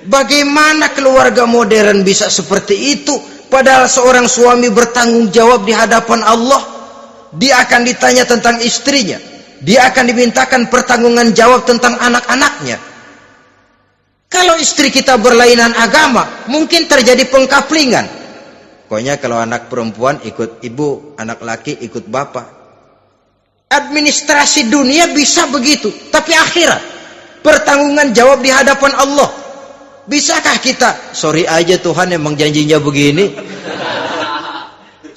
Bagaimana keluarga modern bisa seperti itu? Padahal seorang suami bertanggung jawab di hadapan Allah. Dia akan ditanya tentang istrinya. Dia akan dimintakan pertanggungan jawab tentang anak-anaknya. Kalau istri kita berlainan agama, mungkin terjadi pengkaplingan. Pokoknya kalau anak perempuan ikut ibu, anak laki ikut bapak. Administrasi dunia bisa begitu, tapi akhirat, pertanggungan jawab di hadapan Allah. Bisakah kita? Sorry aja Tuhan emang janjinya begini.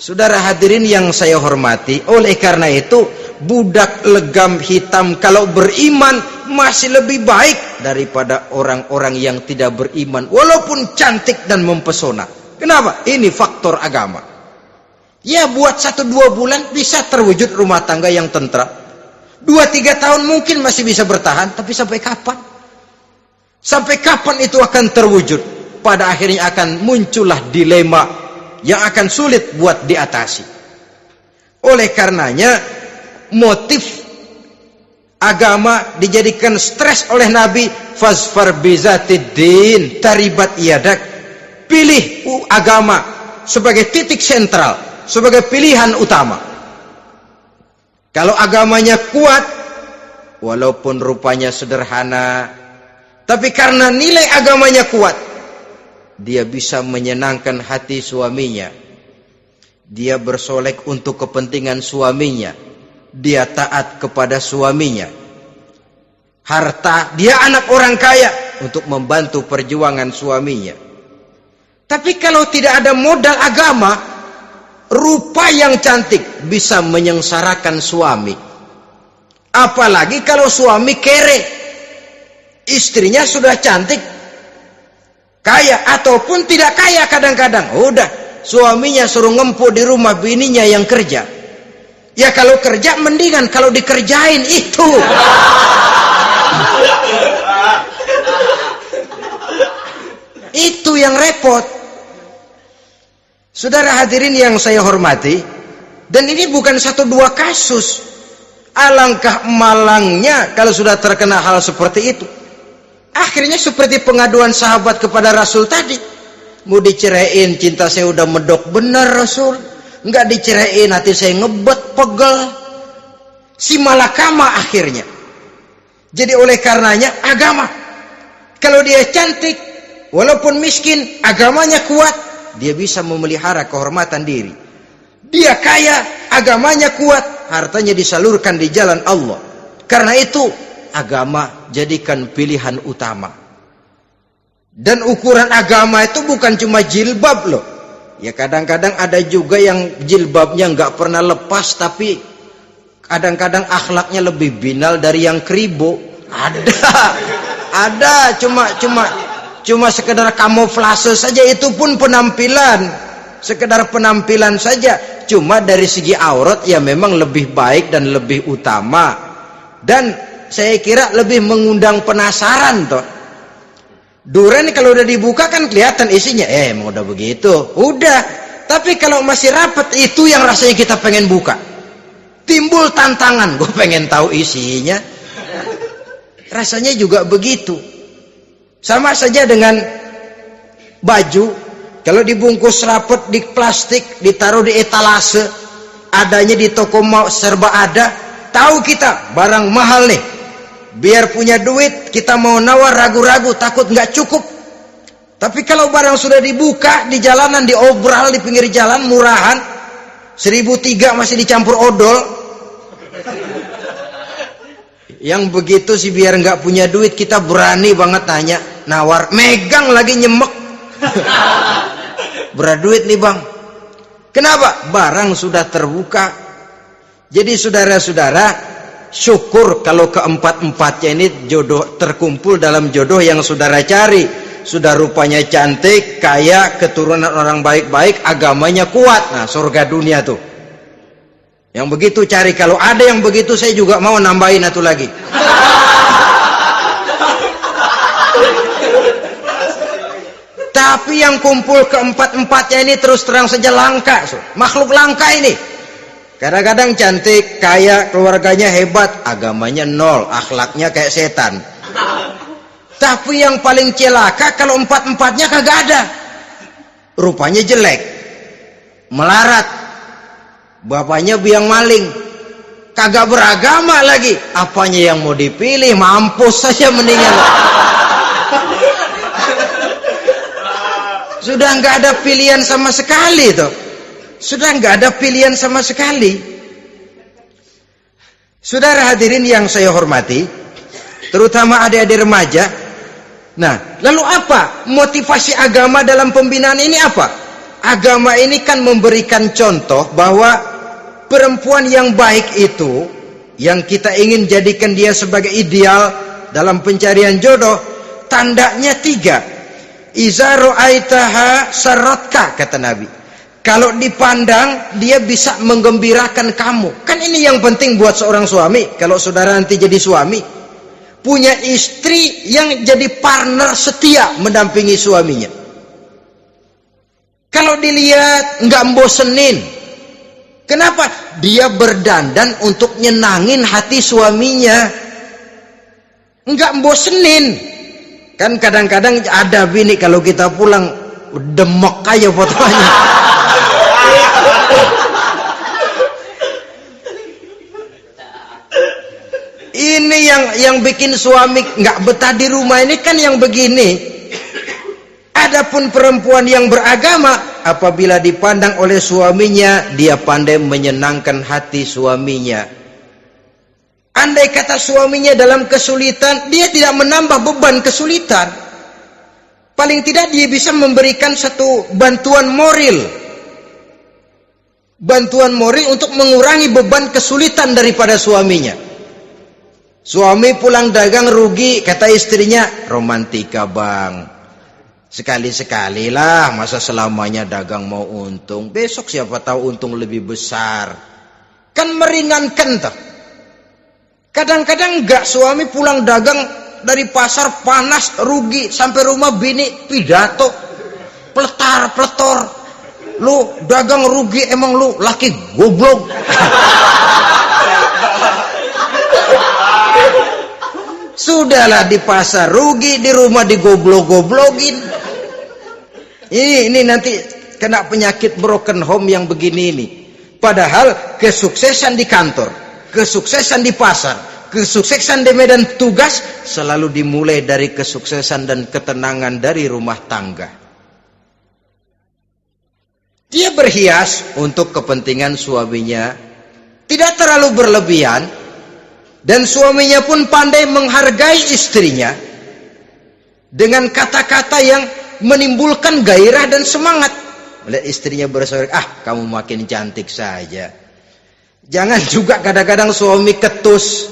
Saudara hadirin yang saya hormati, oleh karena itu budak legam hitam kalau beriman masih lebih baik daripada orang-orang yang tidak beriman walaupun cantik dan mempesona. Kenapa? Ini faktor agama. Ya buat 1-2 bulan bisa terwujud rumah tangga yang tentram. 2-3 tahun mungkin masih bisa bertahan, tapi sampai kapan? Sampai kapan itu akan terwujud? Pada akhirnya akan muncullah dilema yang akan sulit buat diatasi. Oleh karenanya motif agama dijadikan stres oleh Nabi. Fasfar bizatiddin taribat yadak. Pilih agama sebagai titik sentral, sebagai pilihan utama. Kalau agamanya kuat, walaupun rupanya sederhana, tapi karena nilai agamanya kuat, dia bisa menyenangkan hati suaminya. Dia bersolek untuk kepentingan suaminya. Dia taat kepada suaminya. Harta, dia anak orang kaya untuk membantu perjuangan suaminya. Tapi kalau tidak ada modal agama, rupa yang cantik bisa menyengsarakan suami. Apalagi kalau suami kere, istrinya sudah cantik, kaya ataupun tidak kaya kadang-kadang, udah suaminya suruh ngempuk di rumah, bininya yang kerja. Ya kalau kerja mendingan kalau dikerjain itu. Itu yang repot. Saudara hadirin yang saya hormati, dan ini bukan satu dua kasus. Alangkah malangnya kalau sudah terkena hal seperti itu. Akhirnya seperti pengaduan sahabat kepada Rasul tadi. Mau diceraiin, cinta saya udah medok bener Rasul. Enggak diceraiin, hati saya ngebet, pegel. Si malakama akhirnya. Jadi oleh karenanya agama. Kalau dia cantik, walaupun miskin, agamanya kuat, dia bisa memelihara kehormatan diri. Dia kaya, agamanya kuat, hartanya disalurkan di jalan Allah. Karena itu, agama jadikan pilihan utama. Dan ukuran agama itu bukan cuma jilbab loh. Ya kadang-kadang ada juga yang jilbabnya nggak pernah lepas, tapi kadang-kadang akhlaknya lebih binal dari yang kribo. Ada cuma sekedar kamuflase saja, itu pun penampilan, sekedar penampilan saja. Cuma dari segi aurat ya memang lebih baik dan lebih utama, dan saya kira lebih mengundang penasaran toh. Duren kalau udah dibuka kan kelihatan isinya, emang udah begitu, udah. Tapi kalau masih rapat, itu yang rasanya kita pengen buka. Timbul tantangan, gue pengen tahu isinya. Rasanya juga begitu. Sama saja dengan baju, kalau dibungkus rapat di plastik, ditaruh di etalase, adanya di toko serba ada, tahu kita barang mahal nih. Biar punya duit, kita mau nawar ragu-ragu, takut nggak cukup. Tapi kalau barang sudah dibuka di jalanan, diobral di pinggir jalan, murahan, 1.003 masih dicampur odol. Yang begitu sih biar nggak punya duit, kita berani banget tanya, nawar, megang lagi nyemek. Berat duit nih bang. Kenapa? Barang sudah terbuka. Jadi saudara-saudara, syukur kalau keempat-empatnya ini jodoh terkumpul dalam jodoh yang saudara cari. Sudah rupanya cantik, kaya, keturunan orang baik-baik, agamanya kuat. Nah, surga dunia tuh. Yang begitu cari. Kalau ada yang begitu, saya juga mau nambahin satu lagi. Tapi yang kumpul keempat-empatnya ini terus terang saja langka. Makhluk langka ini. Kadang-kadang cantik, kaya, keluarganya hebat, agamanya nol, akhlaknya kayak setan. Tapi yang paling celaka kalau empat-empatnya kagak ada. Rupanya jelek, melarat, bapaknya biang maling, kagak beragama lagi. Apanya yang mau dipilih? Mampus saja mendingan. Sudah nggak ada pilihan sama sekali tuh. Sudah nggak ada pilihan sama sekali. Saudara hadirin yang saya hormati, terutama adik-adik remaja. Nah, lalu apa motivasi agama dalam pembinaan ini apa? Agama ini kan memberikan contoh bahwa perempuan yang baik itu, yang kita ingin jadikan dia sebagai ideal dalam pencarian jodoh, tandanya 3. Iza ra'aitaha sarratka, kata Nabi. Kalau dipandang, dia bisa menggembirakan kamu. Kan ini yang penting buat seorang suami. Kalau saudara nanti jadi suami, punya istri yang jadi partner setia mendampingi suaminya. Kalau dilihat nggak membosenin, Kenapa? Dia berdandan untuk nyenangin hati suaminya, enggak bosenin. Kan kadang-kadang ada bini kalau kita pulang demek aja fotonya. Ini yang bikin suami nggak betah di rumah ini kan yang begini. Adapun perempuan yang beragama, apabila dipandang oleh suaminya, dia pandai menyenangkan hati suaminya. Andai kata suaminya dalam kesulitan, dia tidak menambah beban kesulitan. Paling tidak dia bisa memberikan satu bantuan moral. Bantuan moral untuk mengurangi beban kesulitan daripada suaminya. Suami pulang dagang rugi, kata istrinya, romantika bang. Sekali-sekali lah, masa selamanya dagang mau untung. Besok siapa tahu untung lebih besar. Kan meringankan toh. Kadang-kadang enggak, suami pulang dagang dari pasar panas, rugi, sampai rumah bini pidato, pletar-pletor. Lu dagang rugi, emang lu laki goblok. Sudahlah di pasar rugi, di rumah digoblok-goblokin. Ini nanti kena penyakit broken home yang begini ini. Padahal kesuksesan di kantor, kesuksesan di pasar, kesuksesan di medan tugas selalu dimulai dari kesuksesan dan ketenangan dari rumah tangga. Dia berhias untuk kepentingan suaminya, tidak terlalu berlebihan, dan suaminya pun pandai menghargai istrinya dengan kata-kata yang menimbulkan gairah dan semangat. Melihat istrinya bersorak, kamu makin cantik saja. Jangan juga kadang-kadang suami ketus,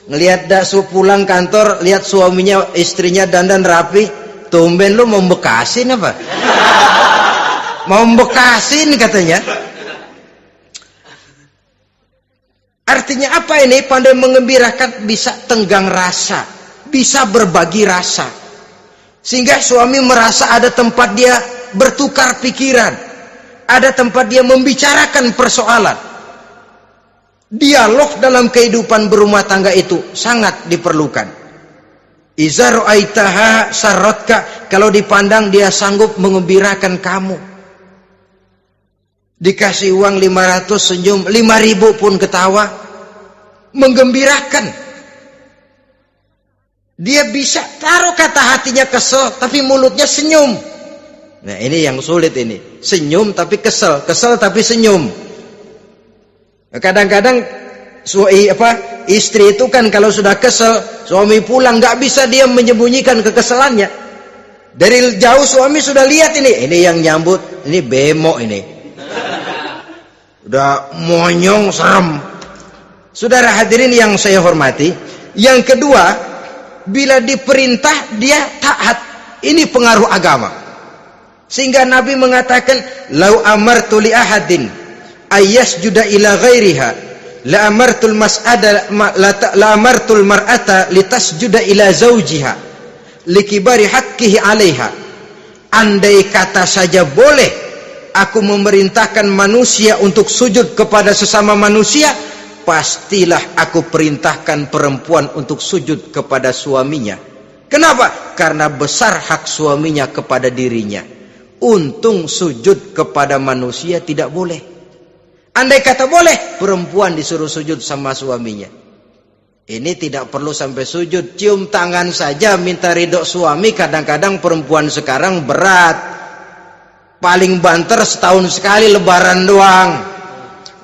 ngelihat daksu pulang kantor, lihat suaminya, istrinya dandan rapi, tumben lu mau bekasin apa? Mau bekasin katanya. Artinya apa ini? Pandai mengembirakan, bisa tenggang rasa, bisa berbagi rasa. Sehingga suami merasa ada tempat dia bertukar pikiran, ada tempat dia membicarakan persoalan. Dialog dalam kehidupan berumah tangga itu sangat diperlukan. Iza ra'aitaha sarratka, kalau dipandang dia sanggup mengembirakan kamu. Dikasih uang 500 senyum, 5.000 pun ketawa, menggembirakan. Dia bisa taruh kata hatinya kesel, tapi mulutnya senyum. Nah ini yang sulit ini. Senyum tapi kesel, kesel tapi senyum. Kadang-kadang istri itu kan kalau sudah kesel, suami pulang nggak bisa dia menyembunyikan kekesalannya. Dari jauh suami sudah lihat ini yang nyambut, ini bemo ini. Udah monyong serem. Saudara hadirin yang saya hormati, yang kedua, bila diperintah dia taat. Ini pengaruh agama. Sehingga Nabi mengatakan, "Lau amartu li ahadin ayyasjuda ila ghairiha, la amartul mas'ada la amartul mar'ata litasjuda ila zawjiha likibari haqqihi 'alaiha." Andai kata saja boleh aku memerintahkan manusia untuk sujud kepada sesama manusia, pastilah aku perintahkan perempuan untuk sujud kepada suaminya. Kenapa? Karena besar hak suaminya kepada dirinya. Untung sujud kepada manusia tidak boleh. Andai kata boleh, perempuan disuruh sujud sama suaminya. Ini tidak perlu sampai sujud, cium tangan saja minta ridho suami. Kadang-kadang perempuan sekarang berat. Paling banter setahun sekali lebaran doang.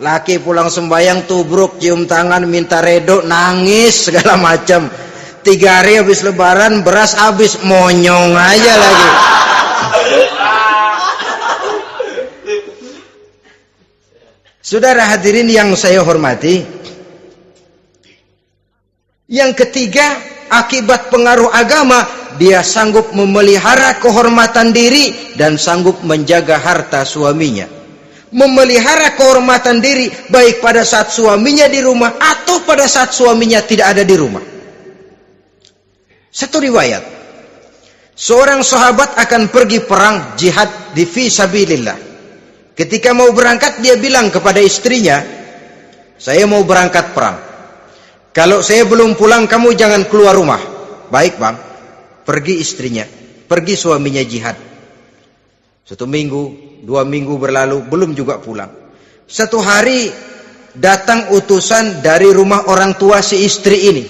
Laki pulang sembahyang tubruk, cium tangan, minta redo, nangis segala macam. 3 hari habis lebaran, beras habis, monyong aja lagi. Saudara hadirin yang saya hormati, yang ketiga, akibat pengaruh agama, dia sanggup memelihara kehormatan diri dan sanggup menjaga harta suaminya. Memelihara kehormatan diri baik pada saat suaminya di rumah atau pada saat suaminya tidak ada di rumah. Satu riwayat, seorang sahabat akan pergi perang jihad di fi sabilillah. Ketika mau berangkat dia bilang kepada istrinya, saya mau berangkat perang. Kalau saya belum pulang kamu jangan keluar rumah. Baik bang. Pergi istrinya, pergi suaminya jihad. 1 minggu, 2 minggu berlalu, belum juga pulang. Satu hari datang utusan dari rumah orang tua si istri ini.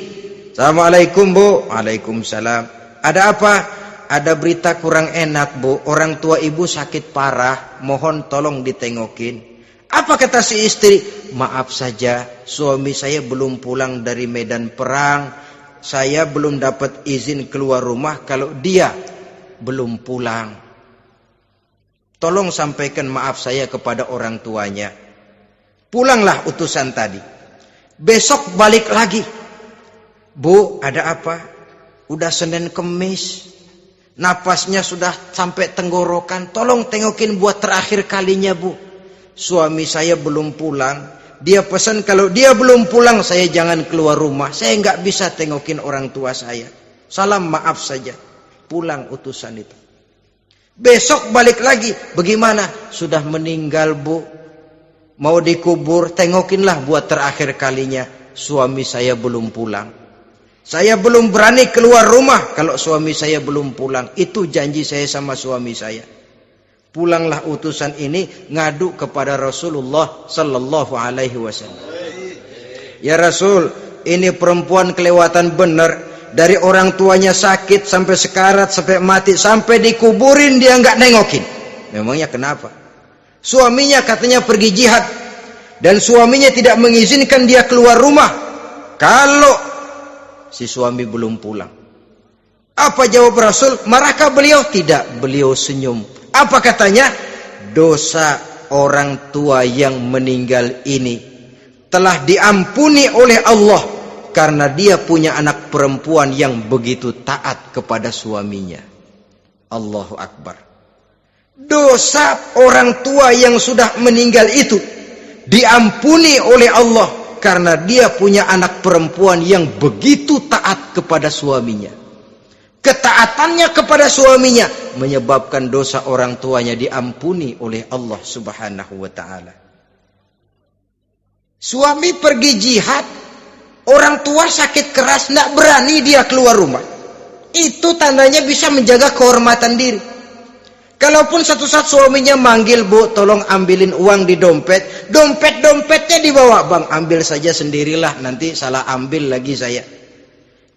Assalamualaikum bu. Waalaikumsalam. Ada apa? Ada berita kurang enak bu. Orang tua ibu sakit parah. Mohon tolong ditengokin. Apa kata si istri? Maaf saja, suami saya belum pulang dari medan perang. Saya belum dapat izin keluar rumah kalau dia belum pulang. Tolong sampaikan maaf saya kepada orang tuanya. Pulanglah utusan tadi. Besok balik lagi. Bu, ada apa? Udah Senin Kemis. Napasnya sudah sampai tenggorokan. Tolong tengokin buat terakhir kalinya bu. Suami saya belum pulang. Dia pesan kalau dia belum pulang saya jangan keluar rumah. Saya nggak bisa tengokin orang tua saya. Salam maaf saja. Pulang utusan itu. Besok balik lagi. Bagaimana? Sudah meninggal bu. Mau dikubur. Tengokinlah buat terakhir kalinya. Suami saya belum pulang. Saya belum berani keluar rumah kalau suami saya belum pulang. Itu janji saya sama suami saya. Pulanglah utusan ini ngadu kepada Rasulullah sallallahu alaihi wasallam. Ya Rasul, ini perempuan kelewatan benar. Dari orang tuanya sakit sampai sekarat, sampai mati, sampai dikuburin dia nggak nengokin. Memangnya kenapa? Suaminya katanya pergi jihad dan suaminya tidak mengizinkan dia keluar rumah kalau si suami belum pulang. Apa jawab Rasul? Marahkah beliau? Tidak, beliau senyum. Apa katanya? Dosa orang tua yang meninggal ini telah diampuni oleh Allah karena dia punya anak perempuan yang begitu taat kepada suaminya. Allahu Akbar. Dosa orang tua yang sudah meninggal itu diampuni oleh Allah karena dia punya anak perempuan yang begitu taat kepada suaminya. Ketaatannya kepada suaminya menyebabkan dosa orang tuanya diampuni oleh Allah Subhanahu wa taala. Suami pergi jihad, orang tua sakit keras, tidak berani dia keluar rumah. Itu tandanya bisa menjaga kehormatan diri. Kalaupun satu saat suaminya manggil, bu tolong ambilin uang di dompet, dompetnya dibawa, bang ambil saja sendirilah, nanti salah ambil lagi saya.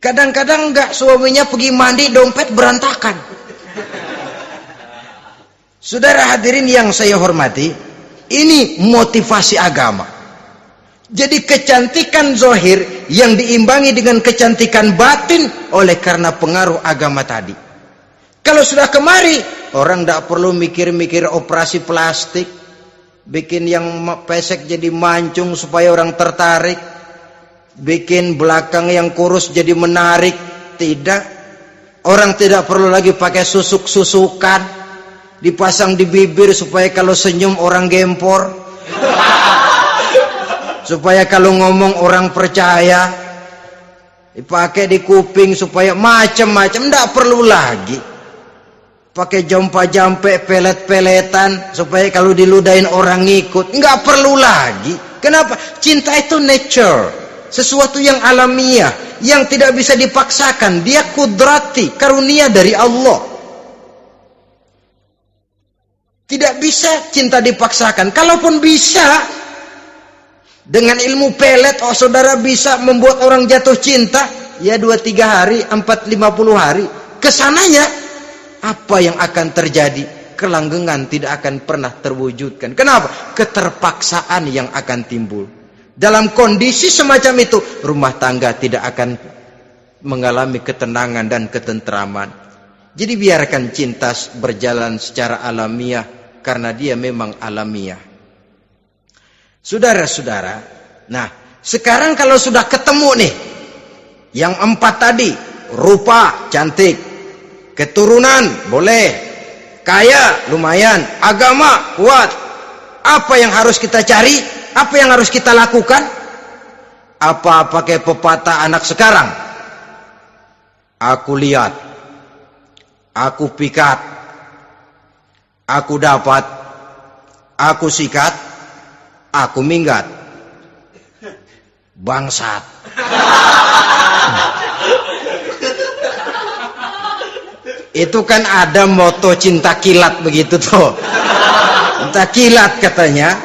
Kadang-kadang enggak, suaminya pergi mandi, dompet berantakan. Saudara hadirin yang saya hormati, ini motivasi agama. Jadi kecantikan zahir yang diimbangi dengan kecantikan batin oleh karena pengaruh agama tadi. Kalau sudah kemari, orang tidak perlu mikir-mikir operasi plastik, bikin yang pesek jadi mancung supaya orang tertarik, bikin belakang yang kurus jadi menarik. Tidak. Orang tidak perlu lagi pakai susuk-susukan, dipasang di bibir supaya kalau senyum orang gempor, supaya kalau ngomong orang percaya, dipakai di kuping supaya macam-macam. Tidak perlu lagi pakai jompa-jampe, pelet-peletan supaya kalau diludahin orang ngikut. Nggak perlu lagi. Kenapa? Cinta itu nature, sesuatu yang alamiah, yang tidak bisa dipaksakan. Dia kudrati, karunia dari Allah. Tidak bisa cinta dipaksakan. Kalaupun bisa, dengan ilmu pelet, oh saudara bisa membuat orang jatuh cinta, ya 2-3 hari, 4-50 hari. Kesananya, apa yang akan terjadi? Kelanggengan tidak akan pernah terwujudkan. Kenapa? Keterpaksaan yang akan timbul. Dalam kondisi semacam itu, rumah tangga tidak akan mengalami ketenangan dan ketentraman. Jadi biarkan cinta berjalan secara alamiah, karena dia memang alamiah. Saudara-saudara, nah sekarang kalau sudah ketemu nih, yang 4 tadi, rupa cantik, keturunan boleh, kaya lumayan, agama kuat. Apa yang harus kita cari? Apa yang harus kita lakukan? Apa pakai pepatah anak sekarang? Aku lihat, aku pikat, aku dapat, aku sikat, aku minggat. Bangsat. Itu kan ada moto cinta kilat begitu tuh. Cinta kilat katanya.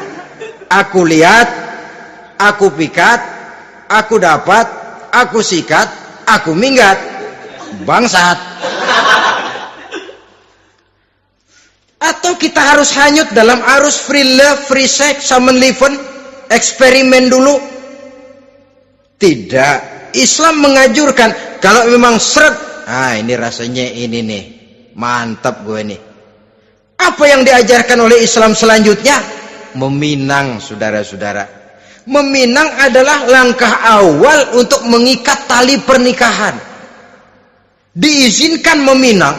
Aku lihat, aku pikat, aku dapat, aku sikat, aku minggat. Bangsat. Atau kita harus hanyut dalam arus free love, free sex, summon living, eksperimen dulu? Tidak. Islam mengajurkan kalau memang seret, ini rasanya ini nih, mantap gue nih. Apa yang diajarkan oleh Islam selanjutnya? Meminang, saudara-saudara. Meminang adalah langkah awal untuk mengikat tali pernikahan. Diizinkan meminang,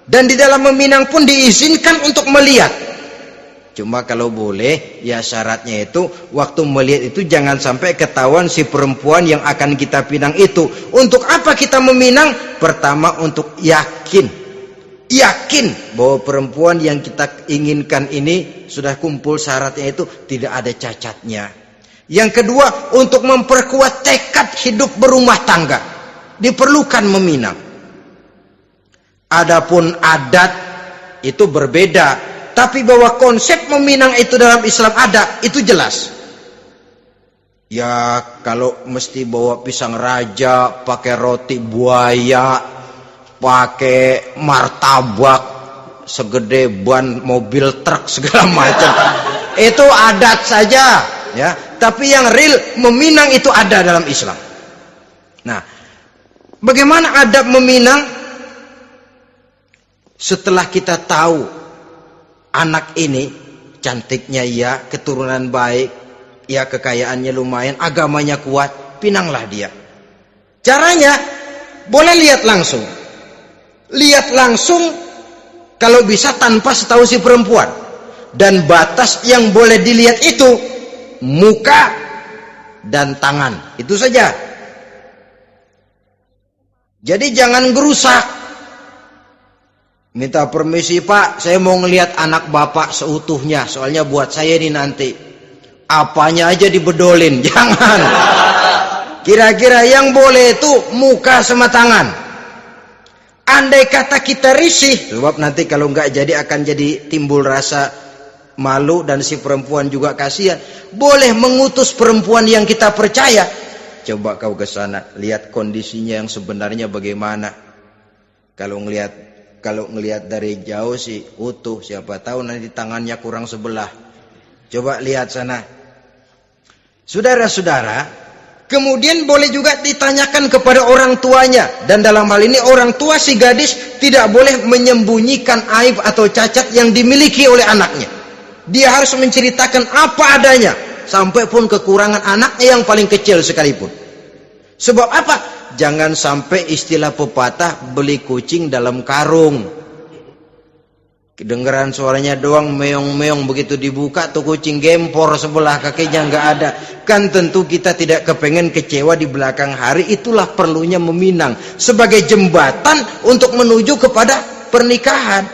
dan di dalam meminang pun diizinkan untuk melihat. Cuma kalau boleh, ya syaratnya itu waktu melihat itu jangan sampai ketahuan si perempuan yang akan kita pinang itu. Untuk apa kita meminang? Pertama, untuk yakin bahwa perempuan yang kita inginkan ini sudah kumpul syaratnya itu, tidak ada cacatnya. Yang kedua, untuk memperkuat tekad hidup berumah tangga, diperlukan meminang. Adapun adat itu berbeda. Tapi bahwa konsep meminang itu dalam Islam ada, itu jelas. Ya kalau mesti bawa pisang raja, pakai roti buaya, pakai martabak segede ban mobil truk segala macam, itu adat saja, ya. Tapi yang real meminang itu ada dalam Islam. Nah, bagaimana adab meminang? Setelah kita tahu anak ini cantiknya ya, keturunan baik, ya kekayaannya lumayan, agamanya kuat, pinanglah dia. Caranya boleh lihat langsung. Lihat langsung kalau bisa tanpa setahu si perempuan. Dan batas yang boleh dilihat itu muka dan tangan. Itu saja. Jadi jangan gerusak. Minta permisi Pak, saya mau ngelihat anak bapak seutuhnya, soalnya buat saya ini nanti. Apanya aja dibedolin, jangan. Kira-kira yang boleh itu muka sama tangan. Andai kata kita risih, sebab nanti kalau nggak jadi akan jadi timbul rasa malu dan si perempuan juga kasihan. Boleh mengutus perempuan yang kita percaya. Coba kau ke sana, lihat kondisinya yang sebenarnya bagaimana. Kalau ngelihat dari jauh sih utuh, siapa tahu nanti tangannya kurang sebelah. Coba lihat sana. Saudara-saudara, kemudian boleh juga ditanyakan kepada orang tuanya. Dan dalam hal ini orang tua si gadis tidak boleh menyembunyikan aib atau cacat yang dimiliki oleh anaknya. Dia harus menceritakan apa adanya, sampai pun kekurangan anaknya yang paling kecil sekalipun. Sebab apa? Jangan sampai istilah pepatah beli kucing dalam karung. Kedengeran suaranya doang meong-meong, begitu dibuka tuh kucing gempor sebelah kakinya nggak ada. Kan tentu kita tidak kepengen kecewa di belakang hari. Itulah perlunya meminang sebagai jembatan untuk menuju kepada pernikahan.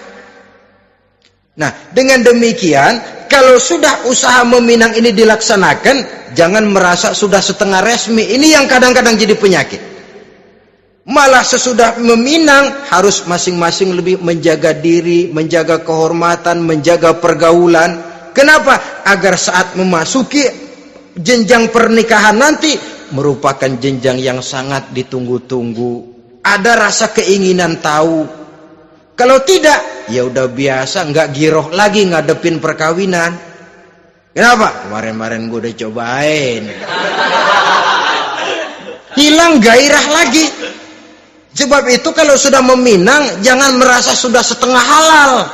Nah, dengan demikian kalau sudah usaha meminang ini dilaksanakan, jangan merasa sudah setengah resmi. Ini yang kadang-kadang jadi penyakit. Malah sesudah meminang harus masing-masing lebih menjaga diri, menjaga kehormatan, menjaga pergaulan. Kenapa? Agar saat memasuki jenjang pernikahan nanti merupakan jenjang yang sangat ditunggu-tunggu. Ada rasa keinginan tahu. Kalau tidak, ya udah biasa, nggak giroh lagi ngadepin perkawinan. Kenapa? Kemarin-kemarin gue udah cobain. Hilang gairah lagi. Sebab itu kalau sudah meminang, jangan merasa sudah setengah halal.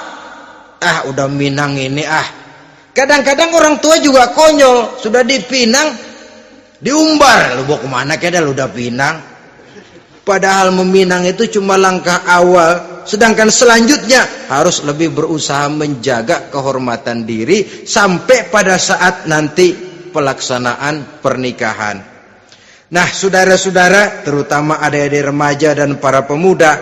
Udah minang ini Kadang-kadang orang tua juga konyol. Sudah dipinang, diumbar. Lu bawa kemana kayaknya lu udah pinang. Padahal meminang itu cuma langkah awal. Sedangkan selanjutnya harus lebih berusaha menjaga kehormatan diri sampai pada saat nanti pelaksanaan pernikahan. Nah, saudara-saudara, terutama adik-adik remaja dan para pemuda,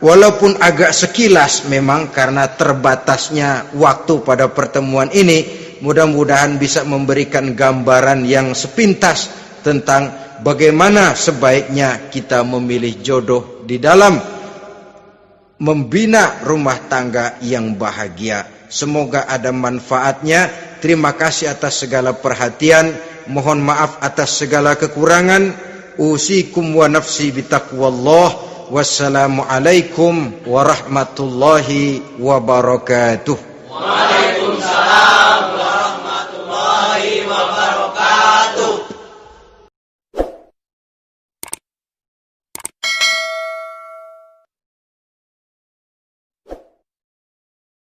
walaupun agak sekilas memang karena terbatasnya waktu pada pertemuan ini, mudah-mudahan bisa memberikan gambaran yang sepintas tentang bagaimana sebaiknya kita memilih jodoh di dalam membina rumah tangga yang bahagia. Semoga ada manfaatnya. Terima kasih atas segala perhatian. Mohon maaf atas segala kekurangan. Usikum wa nafsi bitaqwallah. Wassalamualaikum warahmatullahi wabarakatuh.